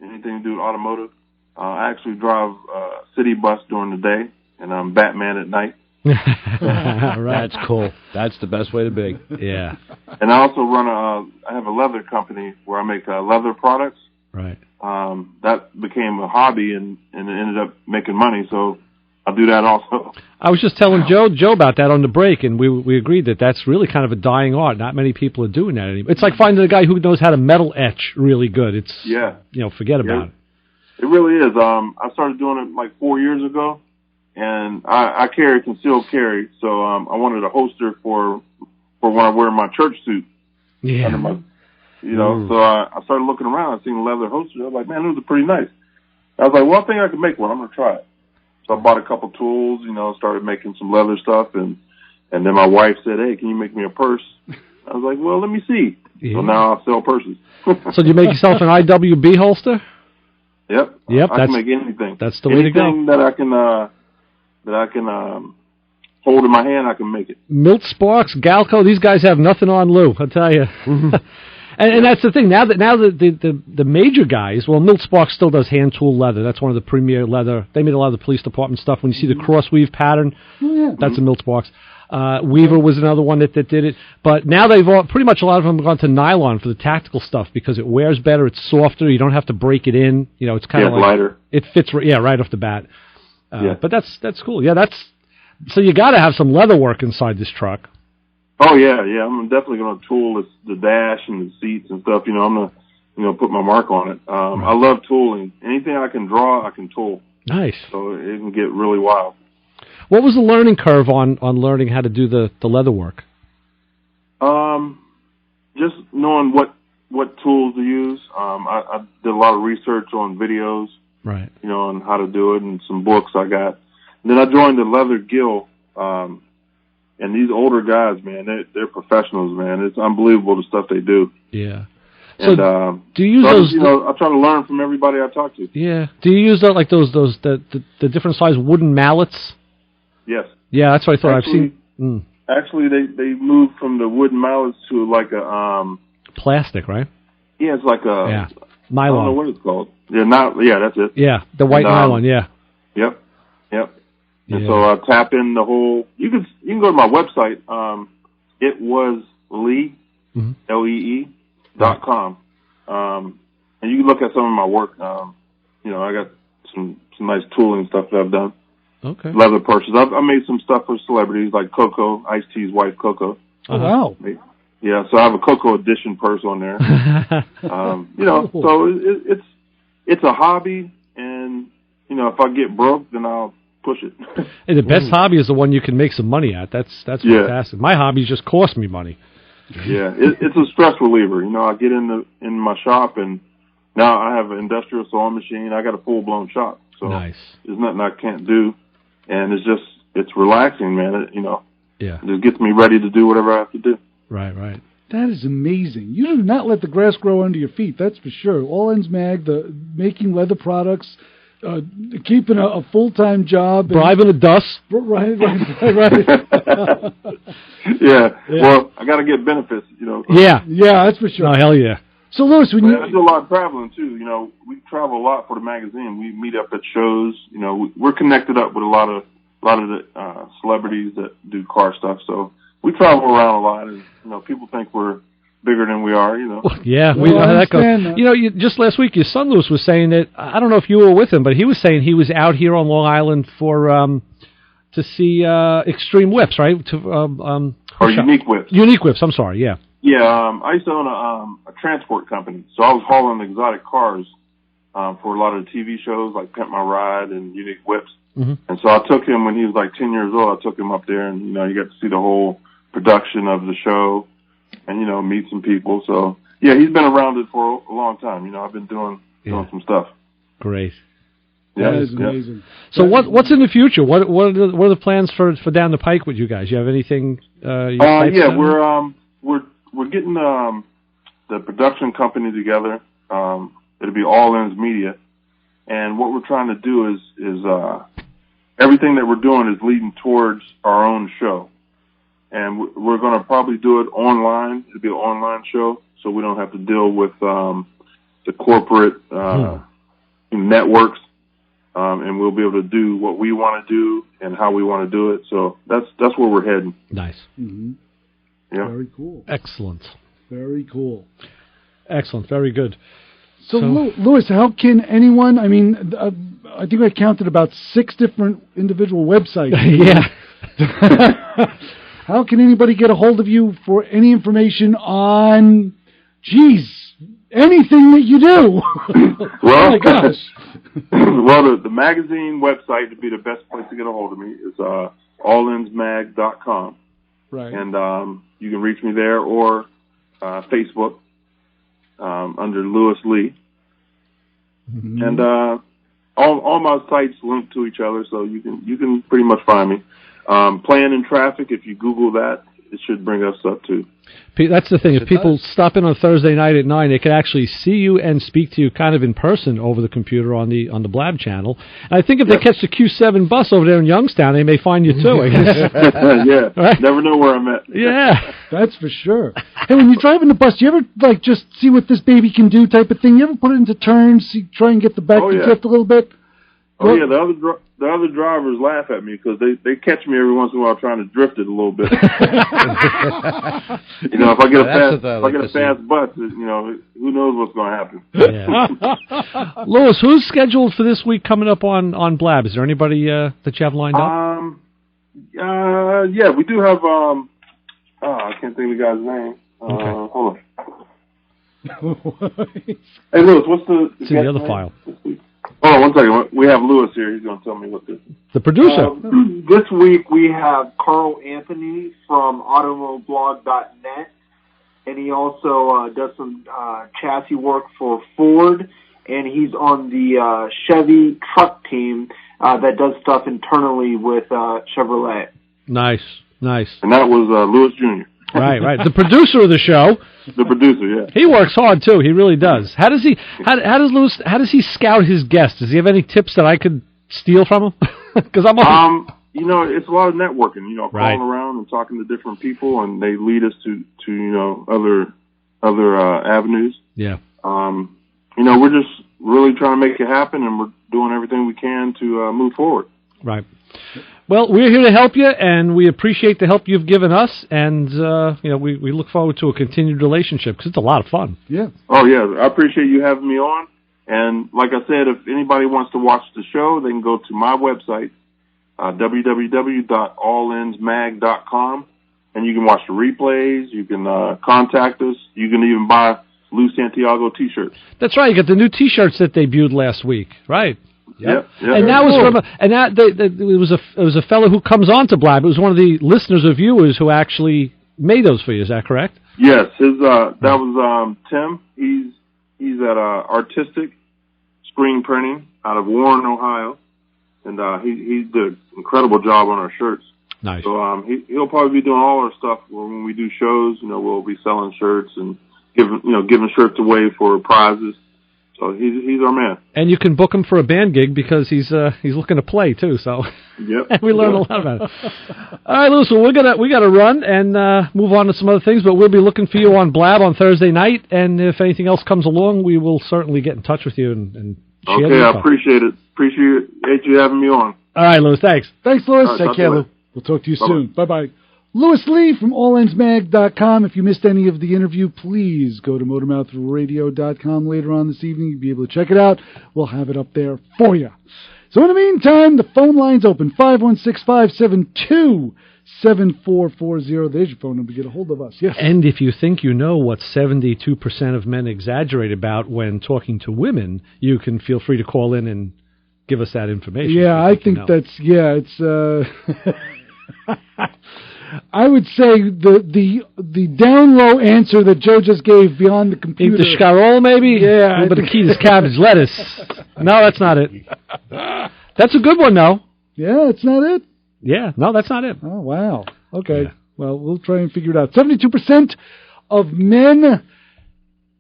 Anything to do with automotive. I actually drive a city bus during the day, and I'm Batman at night. Right. That's cool. That's the best way to be. Yeah. And I also I have a leather company where I make leather products. Right. That became a hobby and it ended up making money, so I do that also. I was just telling Joe about that on the break, and we agreed that that's really kind of a dying art. Not many people are doing that anymore. It's like finding a guy who knows how to metal etch really good. It's forget about it. It really is. I started doing it like 4 years ago, and I carry concealed carry, so I wanted a holster for when I wear my church suit. Yeah. Under my, so I started looking around. I seen leather holsters. I was like, man, those are pretty nice. I was like, well, I think I can make one. I'm gonna try it. So I bought a couple tools, started making some leather stuff, and then my wife said, hey, can you make me a purse? I was like, well, let me see. Yeah. So now I sell purses. So do you make yourself an IWB holster? Yep. I can make anything. That's the way to go. Anything that I can hold in my hand, I can make it. Milt Sparks, Galco, these guys have nothing on Lou, I'll tell you. And that's the thing. Now that the major guys, well, Milt Sparks still does hand tool leather. That's one of the premier leather. They made a lot of the police department stuff. When you see the cross weave pattern, that's a Milt Sparks. Weaver was another one that did it. But now pretty much a lot of them have gone to nylon for the tactical stuff because it wears better. It's softer. You don't have to break it in. It's kind of like lighter. It fits right off the bat. But that's cool. Yeah, so you got to have some leather work inside this truck. Oh yeah. I'm definitely going to tool the dash and the seats and stuff. I'm gonna put my mark on it. I love tooling. Anything I can draw, I can tool. Nice. So it can get really wild. What was the learning curve on learning how to do the leather work? Just knowing what tools to use. I did a lot of research on videos, right? On how to do it, and some books I got. And then I joined the Leather Guild, and these older guys, man, they're professionals, man. It's unbelievable the stuff they do. Yeah. And, so do you use those? I try to learn from everybody I talk to. Yeah. Do you use the different size wooden mallets? Yes. Yeah, that's what I thought. I've seen. Actually, they moved from the wooden mallets to like a plastic, right? Yeah, it's like a nylon. I don't know what it's called. Yeah, that's it. Yeah, the white nylon. Yeah. Yep. And so I tap in the whole. You can go to my website. It was LEE.com, and you can look at some of my work. I got some nice tooling stuff that I've done. Okay. Leather purses. I made some stuff for celebrities like Coco, Ice-T's wife Coco. Oh, wow. Yeah, so I have a Coco edition purse on there. So it's a hobby, and if I get broke, then I'll push it. Hey, the best hobby is the one you can make some money at. That's fantastic. My hobbies just cost me money. Yeah, it's a stress reliever. I get in my shop, and now I have an industrial sewing machine. I got a full blown shop, so nice. There's nothing I can't do, and it's relaxing, man. Yeah, it just gets me ready to do whatever I have to do. Right. That is amazing. You do not let the grass grow under your feet. That's for sure. All Ends Mag, making leather products. Keeping a full-time job. Bribing a dust. Right. Yeah. Well, I got to get benefits, Yeah, that's for sure. Oh, hell yeah. So, Louis, I do a lot of traveling, too. We travel a lot for the magazine. We meet up at shows. We're connected up with a lot of the celebrities that do car stuff. So we travel around a lot, and, people think we're bigger than we are, Well, yeah, that goes. Just last week, your son Louis was saying that, I don't know if you were with him, but he was saying he was out here on Long Island for to see Extreme Whips, right? Or Unique Whips. Unique Whips. I'm sorry. Yeah. Yeah. I used to own a transport company, so I was hauling exotic cars for a lot of the TV shows like Pimp My Ride and Unique Whips. Mm-hmm. And so I took him when he was like 10 years old. I took him up there, and you got to see the whole production of the show. And, meet some people. So, yeah, he's been around it for a long time. I've been doing some stuff. Great. Yeah, that is amazing. So what's in the future? What are the plans for down the pike with you guys? You have anything? We're we're getting the production company together. It'll be All Ends Media, and what we're trying to do is everything that we're doing is leading towards our own show, and we're going to probably do it online. It'll be an online show, so we don't have to deal with the corporate networks, and we'll be able to do what we want to do and how we want to do it. So that's where we're heading. Nice. Mm-hmm. Yeah. Very cool. Excellent. Very cool. Excellent. Very good. So Louis, how can anyone, I mean, I think I counted about 6 different individual websites. Yeah. How can anybody get a hold of you for any information on, anything that you do? Well, oh my gosh. Well, the magazine website would be the best place to get a hold of me. It's allendsmag.com. Right. And you can reach me there or Facebook under Louis Lee. Mm-hmm. And all my sites link to each other, so you can pretty much find me. Playing in Traffic, if you Google that, it should bring us up too. That's the thing. If people stop in on Thursday night at 9, they can actually see you and speak to you kind of in person over the computer on the Blab channel. And I think if they catch the Q7 bus over there in Youngstown, they may find you too. I guess. Yeah, right? Never know where I'm at. Yeah, that's for sure. Hey, when you're driving the bus, do you ever just see what this baby can do type of thing? You ever put it into turns, try and get the back to drift a little bit? Oh yeah, the other drivers laugh at me because they catch me every once in a while trying to drift it a little bit. If I get a fast bus, who knows what's going to happen. Yeah. Louis, who's scheduled for this week coming up on Blab? Is there anybody that you have lined up? Yeah, we do have. I can't think of the guy's name. Okay. Hold on. Hey, Louis, what's the other file? This week? Hold on 1 second. We have Louis here. He's going to tell me what this is. The producer. This week we have Carl Anthony from automoblog.net, and he also does some chassis work for Ford, and he's on the Chevy truck team that does stuff internally with Chevrolet. Nice. And that was Louis Jr. Right. The producer of the show. The producer, yeah. He works hard too. He really does. How does he scout his guests? Does he have any tips that I could steal from him? Because I'm on. It's a lot of networking. Calling around and talking to different people, and they lead us to other avenues. Yeah. We're just really trying to make it happen, and we're doing everything we can to move forward. Right. Well, we're here to help you, and we appreciate the help you've given us, and we look forward to a continued relationship because it's a lot of fun. Yeah. Oh yeah, I appreciate you having me on. And like I said, if anybody wants to watch the show, they can go to my website, www.allendsmag.com, and you can watch the replays. You can contact us. You can even buy Lou Santiago T-shirts. That's right. You got the new T-shirts that debuted last week, right? Yep. And that was it was a fellow who comes on to Blab. It was one of the listeners or viewers who actually made those for you. Is that correct? Yes. That was Tim. He's at Artistic Screen Printing out of Warren, Ohio, and he did an incredible job on our shirts. Nice. So he'll probably be doing all our stuff when we do shows. We'll be selling shirts and giving shirts away for prizes. So he's our man. And you can book him for a band gig because he's looking to play too. So yep. We learned a lot about it. All right, Louis. Well, we gotta run and move on to some other things, but we'll be looking for you on Blab on Thursday night. And if anything else comes along, we will certainly get in touch with you and share. Okay, I appreciate it. Appreciate you having me on. All right, Louis. Thanks. Thanks, Louis. Right, take care, Lou. We'll talk to you soon. Bye-bye. Louis Lee from allendsmag.com. If you missed any of the interview, please go to motormouthradio.com later on this evening. You'll be able to check it out. We'll have it up there for you. So in the meantime, the phone line's open, 516-572-7440. There's your phone number to get a hold of us. Yes. And if you think you know what 72% of men exaggerate about when talking to women, you can feel free to call in and give us that information. Yeah, I think it's... I would say the down low answer that Joe just gave beyond the computer. Eat the Scarol, maybe? Yeah. A little bit of Keith's cabbage lettuce. No, that's not it. That's a good one, though. Yeah, it's not it? Yeah, no, that's not it. Oh, wow. Okay. Yeah. Well, we'll try and figure it out. 72% of men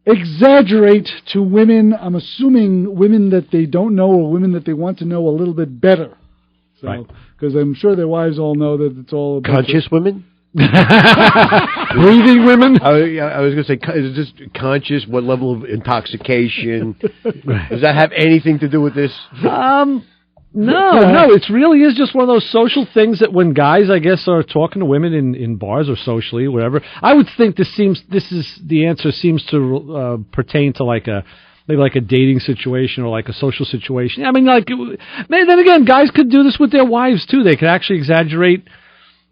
exaggerate to women. I'm assuming women that they don't know or women that they want to know a little bit better. So, right. Because I'm sure their wives all know that it's all about conscious women. Breathing women. I was going to say, is it just conscious? What level of intoxication? Does that have anything to do with this? No, it really is just one of those social things that when guys, I guess, are talking to women in bars or socially, whatever, I would think the answer seems to pertain to maybe like a dating situation or like a social situation. I mean, then again, guys could do this with their wives too. They could actually exaggerate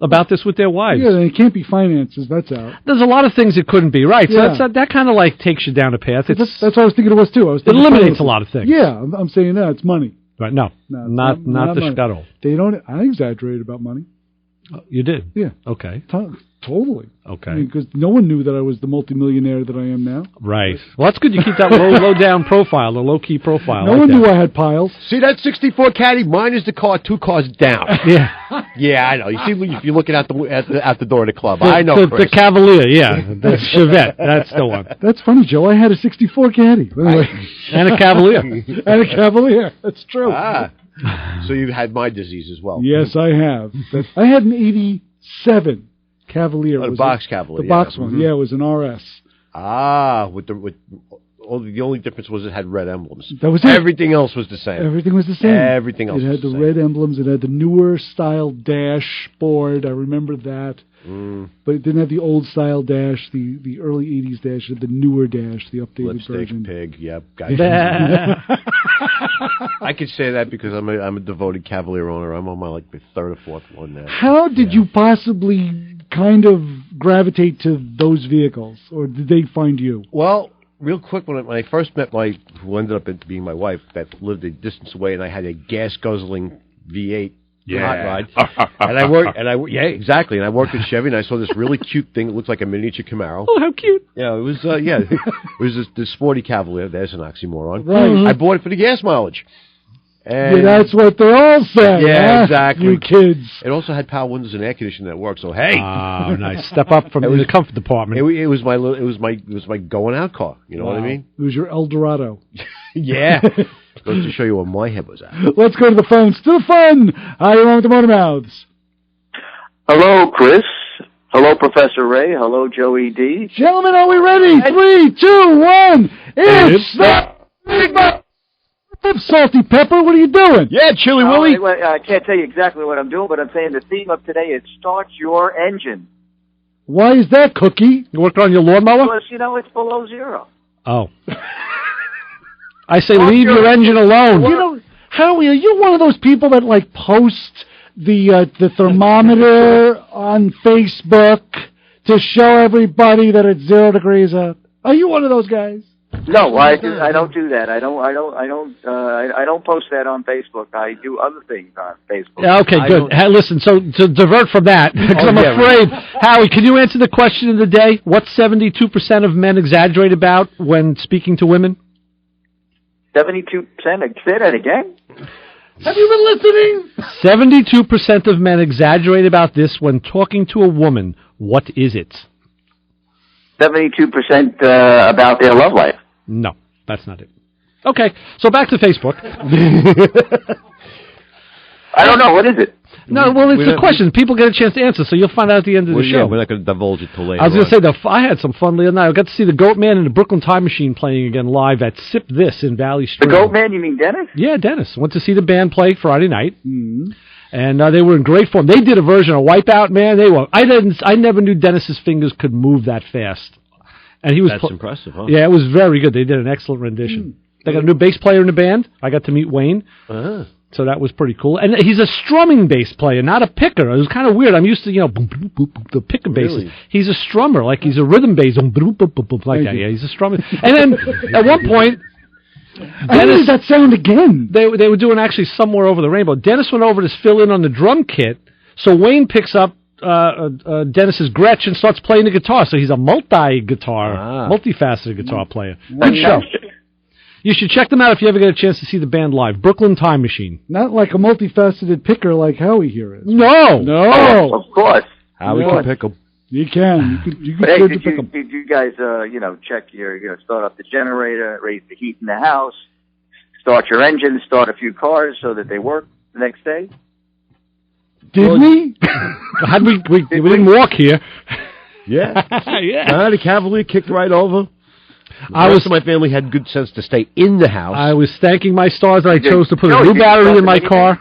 about this with their wives. Yeah, it can't be finances. That's out. There's a lot of things it couldn't be, right? Yeah. So that kind of takes you down a path. That's what I was thinking it was too. It eliminates a lot of things. Yeah, I'm saying that it's money. Right? No, not the shkadol. They don't. I exaggerated about money. You did? Yeah. Okay. Totally. Okay. Because no one knew that I was the multimillionaire that I am now. Right. Well, that's good. You keep that low down profile, the low key profile. No one knew I had piles. See that 64 Caddy? Mine is the car 2 cars down. Yeah. Yeah, I know. You see, if you're looking at the door of the club, I know. The Cavalier, yeah, the Chevette. That's the one. That's funny, Joe. I had a 64 Caddy. Anyway. And a Cavalier. And a Cavalier. That's true. So you've had my disease as well. Yes, I have. I had an 87 Cavalier. The box Cavalier. The box one. Yeah, it was an RS. The only difference was it had red emblems. That was it. Everything else was the same. Everything was the same. Everything else. It had the red emblems. It had the newer style dashboard. I remember that. But it didn't have the old style dash, the early 80s dash. It had the newer dash, the updated version. Pig, yep. Gotcha. I could say that because I'm a devoted Cavalier owner. I'm on my the third or fourth one now. How did you possibly kind of gravitate to those vehicles, or did they find you? Well, real quick, when I first met who ended up being my wife, that lived a distance away, and I had a gas guzzling V8 hot rod, and I worked exactly, and I worked at Chevy, and I saw this really cute thing. It looked like a miniature Camaro. Oh, how cute! Yeah, it was. It was this sporty Cavalier. There's an oxymoron. Right. I bought it for the gas mileage. And that's what they all say. Yeah, exactly. You kids. It also had power windows and air conditioning that worked. So hey, nice. Step up from the comfort department. It was my going out car. You know what I mean? It was your El Dorado. Yeah. Goes to show you where my head was at. Let's go to the phones. To the fun. Hi, you're on with the Motor Mouths. Hello, Chris. Hello, Professor Ray. Hello, Joey D. Gentlemen, are we ready? 3, 2, 1. It's the Big Salty Pepper. What are you doing? Yeah, Chili Willy. I can't tell you exactly what I'm doing, but I'm saying the theme of today is start your engine. Why is that, Cookie? You working on your lawnmower? Because, it's below zero. Oh. I say leave your engine alone. Howie, are you one of those people that post the thermometer on Facebook to show everybody that it's 0 degrees out? Are you one of those guys? No, I don't do that. I don't post that on Facebook. I do other things on Facebook. Yeah, okay, good. Hey, listen, so to divert from that, because I'm afraid, Howie, can you answer the question of the day? What 72% of men exaggerate about when speaking to women? 72%? Say that again? Have you been listening? 72% of men exaggerate about this when talking to a woman. What is it? 72% about their love life. No, that's not it. Okay, so back to Facebook. I don't know. What is it? No, well, it's a question. People get a chance to answer, so you'll find out at the end of the show. Yeah, we're not going to divulge it till later. I was going to say, I had some fun the other night. I got to see the Goat Man and the Brooklyn Time Machine playing again live at Sip This in Valley Stream. The Goat Man, you mean Dennis? Yeah, Dennis. Went to see the band play Friday night. Mm-hmm. And they were in great form. They did a version of Wipeout, man. I never knew Dennis's fingers could move that fast. And he was That's impressive, huh? Yeah, it was very good. They did an excellent rendition. They got a new bass player in the band. I got to meet Wayne. So that was pretty cool. And he's a strumming bass player, not a picker. It was kind of weird. I'm used to, boom, boom, boom, boom, the picker basses. He's a strummer, like he's a rhythm bass, boom, boom, boom, boom, like that. Yeah, he's a strummer. And then at one point, Dennis, that sound again. They were doing actually Somewhere Over the Rainbow. Dennis went over to fill in on the drum kit. So Wayne picks up Dennis's Gretsch and starts playing the guitar. So he's a multifaceted guitar player. Good show. You should check them out if you ever get a chance to see the band live. Brooklyn Time Machine. Not like a multifaceted picker like Howie here is. No. Oh, of course. Howie can pick them. You can. You But can hey, pick them. did you guys, check your, start up the generator, raise the heat in the house, start your engine, start a few cars so that they work the next day? Did we? We didn't walk here. Yeah. Yeah. The Cavalier kicked right over. My family had good sense to stay in the house. I was thanking my stars that I chose to put a new battery in my car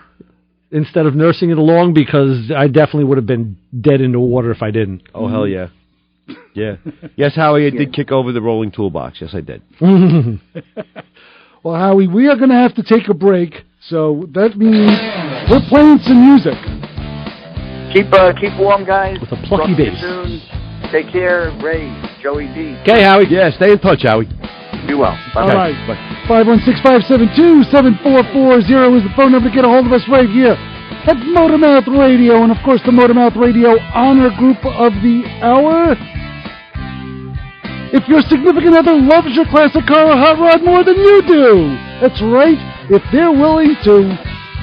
instead of nursing it along, because I definitely would have been dead in the water if I didn't. Oh, hell yeah. Yeah. Yes, Howie, I did kick over the rolling toolbox. Yes, I did. Well, Howie, we are going to have to take a break, so that means we're playing some music. Keep warm, guys. With a plucky bass. Soon. Take care, Ray, Joey D. Okay, Howie. Yeah, stay in touch, Howie. Be well. Bye. All right. 516-572-7440 is the phone number to get a hold of us right here at Motormouth Radio, and of course the Motormouth Radio Honor Group of the Hour. If your significant other loves your classic car or hot rod more than you do, that's right. If they're willing to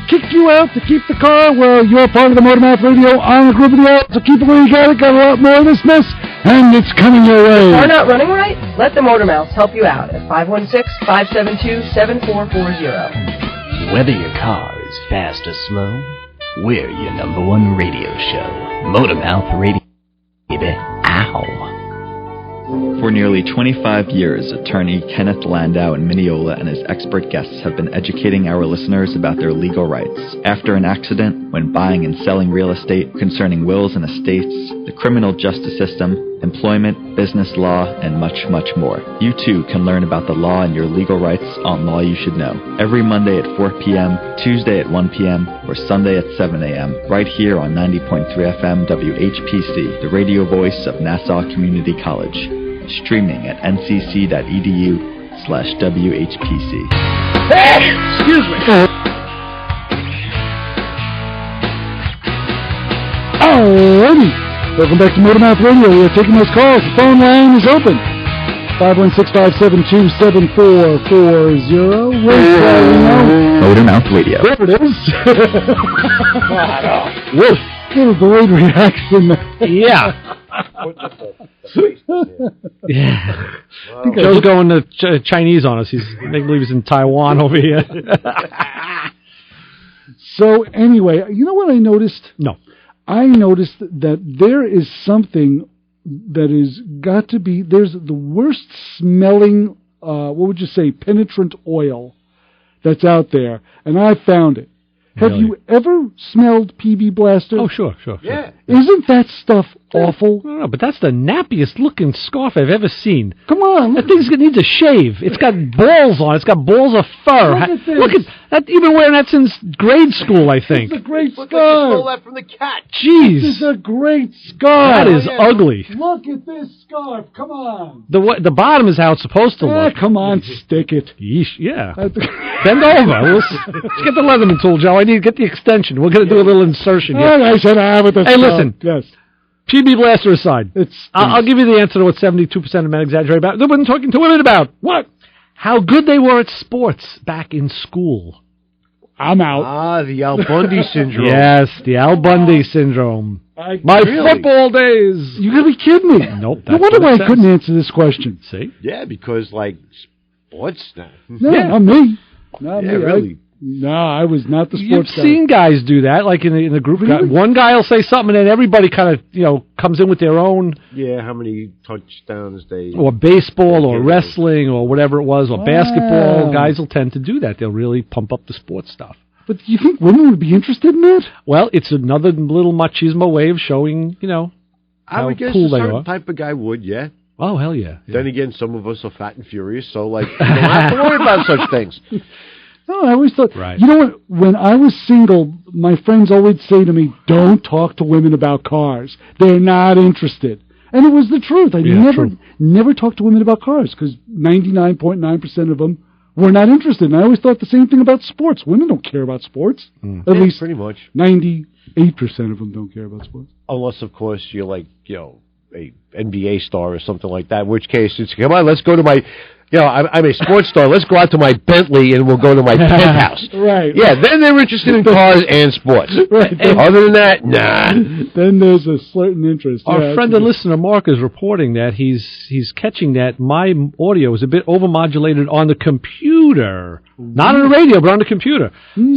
kick you out to keep the car, well, you're part of the Motormouth Radio Honor Group of the Hour, so keep it where you got it. Got a lot more of this mess, and it's coming your way. Car not running right? Let the Motormouths help you out at 516-572-7440. Whether your car is fast or slow, we're your #1 radio show. Motormouth Radio, baby. Ow. For nearly 25 years, attorney Kenneth Landau in Mineola and his expert guests have been educating our listeners about their legal rights. After an accident, when buying and selling real estate, concerning wills and estates, the criminal justice system, employment, business law, and much, much more. You too can learn about the law and your legal rights on Law You Should Know. Every Monday at 4 p.m., Tuesday at 1 p.m., or Sunday at 7 a.m., right here on 90.3 FM WHPC, the radio voice of Nassau Community College. Streaming at ncc.edu/WHPC. Hey! Excuse me. Alrighty. Welcome back to Motormouth Radio. We are taking those calls. The phone line is open. 516-572-7440. Motormouth Radio. There it is. Woof. Little delayed reaction. Yeah. Yeah. Joe's going to Chinese on us. He's making believe he's in Taiwan over here. So anyway, you know what I noticed? No. I noticed that there is something that is got to be, there's the worst smelling, what would you say, penetrant oil that's out there, and I found it. Have you ever smelled PB Blaster? Oh, sure. Yeah. Isn't that stuff awful? No, but that's the nappiest looking scarf I've ever seen. Come on. That thing needs a shave. It's got balls on it. It's got balls of fur. Look at that. You've been wearing that since grade school, I think. It's a great scarf. Stole that from the cat. Jeez. This is a great scarf. That is ugly. Look at this scarf. Come on. The bottom is how it's supposed to look. Come on, stick it. Yeesh, yeah. Bend over. Let's get the Leatherman tool, Joe. I need to get the extension. We're going to do a little insertion here. I said with the Hey, scarf. listen. Yes. PB Blaster aside, I'll give you the answer to what 72% of men exaggerate about. They've been talking to women about. What? How good they were at sports back in school. I'm out. Ah, the Al Bundy syndrome. Yes, the Al Bundy syndrome. My football days. You gotta be kidding me. Nope. No wonder why I couldn't answer this question. See? Yeah, because, sports now. No, not me. Not me. Really. No, I was not the sports guy. You've seen guys do that, like in the group. Really? One guy will say something, and then everybody kind of, comes in with their own. Yeah, how many touchdowns they... Or baseball, or wrestling, or whatever it was, or basketball. Guys will tend to do that. They'll really pump up the sports stuff. But do you think women would be interested in that? Well, it's another little machismo way of showing, I would guess cool a they certain are. type of guy would, yeah. Oh, hell yeah. Then again, some of us are fat and furious, so, you don't have to worry about such things. No, I always thought, right. You know what, when I was single, my friends always say to me, don't talk to women about cars. They're not interested. And it was the truth. I never talked to women about cars because 99.9% of them were not interested. And I always thought the same thing about sports. Women don't care about sports. At least pretty much. 98% of them don't care about sports. Unless, of course, you're a NBA star or something like that. In which case, it's come on, let's go to my. I'm a sports star. Let's go out to my Bentley and we'll go to my penthouse. Right. Yeah, then they're interested in cars and sports. Right. Other than that, nah. Then there's a certain interest. Our friend and listener Mark is reporting that he's catching that my audio is a bit overmodulated on the computer. Not on the radio, but on the computer.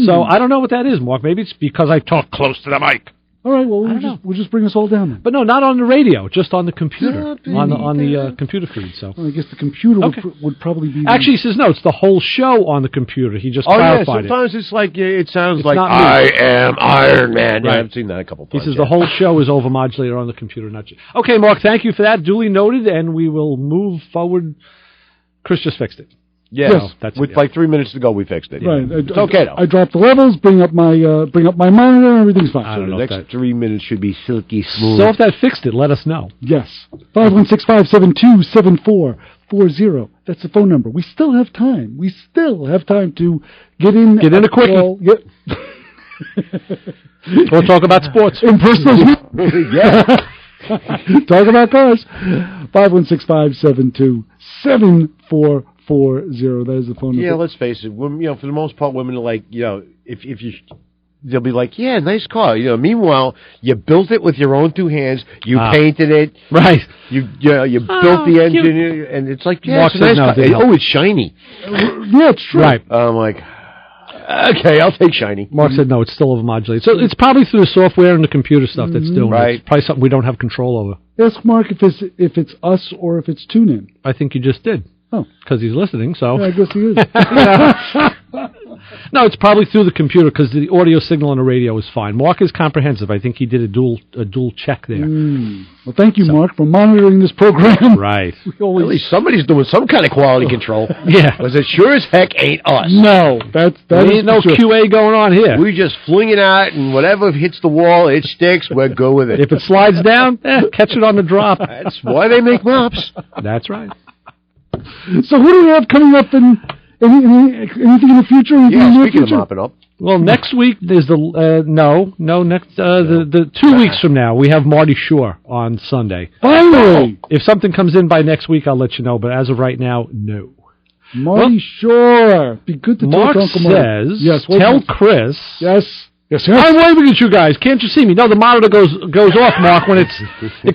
So I don't know what that is, Mark. Maybe it's because I talk close to the mic. All right, well, we'll just bring us all down then. But no, not on the radio, just on the computer, on the computer feed. So well, I guess the computer would probably be... Actually, he says, no, it's the whole show on the computer. He just clarified sometimes it's like, it sounds it's like, I am Iron Man. Right. Yeah, I've seen that a couple times. He says the whole show is overmodulated on the computer. Not just... Okay, Mark, thank you for that. Duly noted, and we will move forward. Chris just fixed it. Yes, with like 3 minutes to go, we fixed it. Right, it's okay though. I dropped the levels, bring up my monitor, and everything's fine. So the next 3 minutes should be silky smooth. So if that fixed it, let us know. Yes, 516-572-7440. That's the phone number. We still have time. We still have time to get in. Get in a quickie. Or talk about sports. Impersonal. Yeah. Talk about cars. 516-572-7440. That is the phone number. Yeah, let's face it. Women, for the most part, women are like, if you, they'll be like, yeah, nice car. Meanwhile, you built it with your own two hands. You painted it. Right. You built the engine, and it's like, yeah, it's a nice car. Oh, it's shiny. Yeah, it's true. Right. I'm like, okay, I'll take shiny. Mark said no, it's still overmodulated. So it's probably through the software and the computer stuff that's doing it. It's probably something we don't have control over. Ask Mark if it's us or if it's TuneIn. I think you just did. Oh. Because he's listening, so... Yeah, I guess he is. No, it's probably through the computer because the audio signal on the radio is fine. Mark is comprehensive. I think he did a dual check there. Well, thank you, Mark, for monitoring this program. Right. At least somebody's doing some kind of quality control. Yeah. Because it sure as heck ain't us. No, that ain't no QA going on here. We just fling it out, and whatever hits the wall, it sticks. We'll go with it. If it slides down, catch it on the drop. That's why they make mops. That's right. So who do we have coming up in anything in the future? Speaking of mopping up. Well, next week is the the 2 weeks from now we have Marty Shore on Sunday. Finally, if something comes in by next week, I'll let you know. But as of right now, no. Marty Shore, be good to Mark talk to Uncle Marty. Says, yes. Tell Chris. Yes. I'm waving at you guys. Can't you see me? No, the monitor goes off, Mark, when it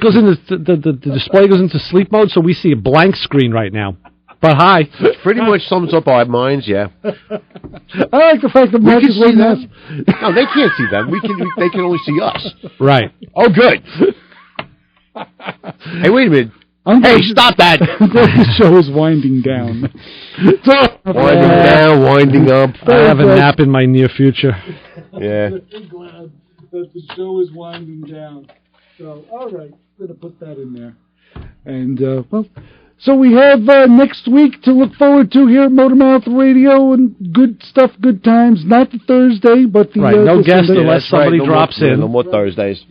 goes into the display goes into sleep mode, so we see a blank screen right now. But hi. Which pretty much sums up our minds, yeah. I like the fact that Mark is see them. No, they can't see them. They can only see us. Right. Oh, good. Hey, wait a minute. Hey, stop that! The show is winding down. Winding up. I have a nap in my near future. Yeah. I'm glad that the show is winding down. So, all right, I'm going to put that in there. And, so we have next week to look forward to here at Motormouth Radio, and good stuff, good times. Not the Thursday, but the... no guest Sunday. unless somebody drops in. No more Thursdays.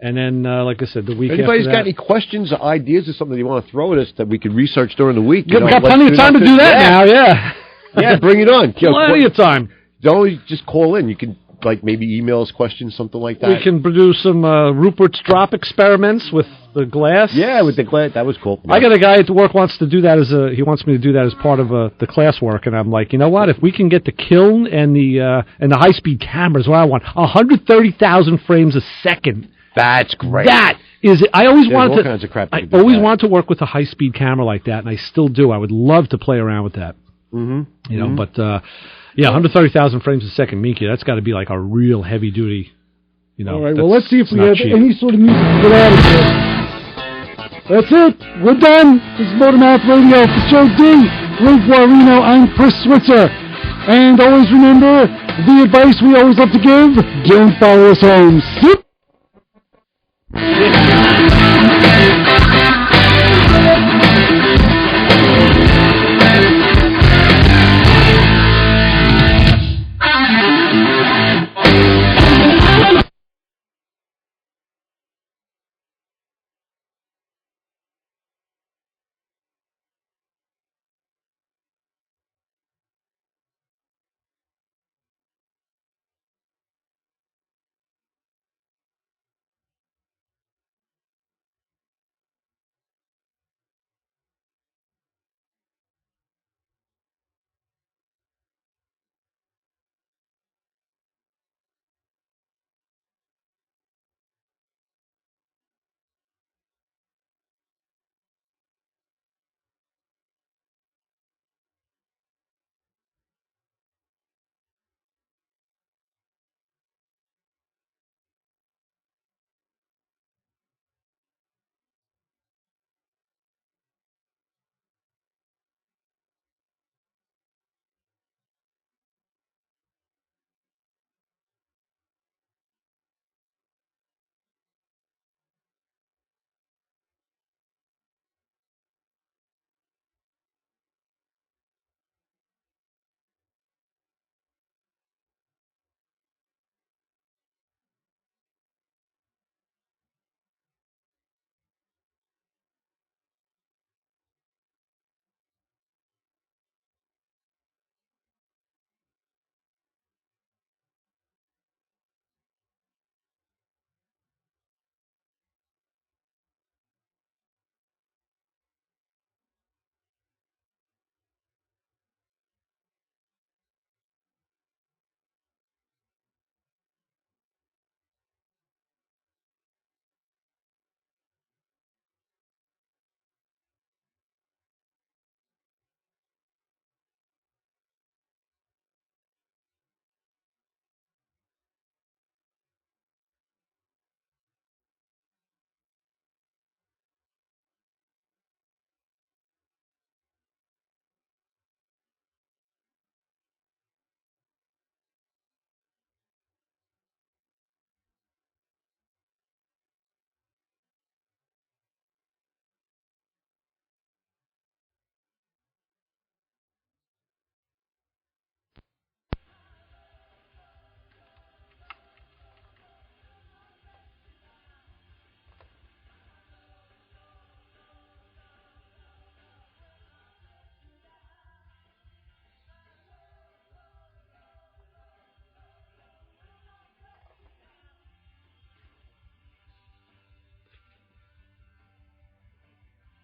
And then, like I said, the week Anybody's after got any questions or ideas or something you want to throw at us that we could research during the week? We've got plenty of time to do that now, yeah. Yeah, bring it on. Plenty of time. Don't just call in. You can, maybe email us questions, something like that. We can produce some Rupert's Drop experiments with the glass. Yeah, with the glass. That was cool. Yeah. I got a guy at work wants to do that he wants me to do that as part of the class work, and I'm like, you know what? If we can get the kiln and the high-speed cameras, what I want, 130,000 frames a second. That's great. That is it. I always wanted all kinds of crap I always wanted to work with a high-speed camera like that, and I still do. I would love to play around with that. Mm-hmm. But 130,000 frames a second, Minky, that's got to be like a real heavy-duty, All right, well, let's see if we have any sort of music to get out of here. That's it. We're done. This is Motormouth Radio for Joe D. Ray Guarino. I'm Chris Switzer. And always remember, the advice we always love to give, don't follow us home.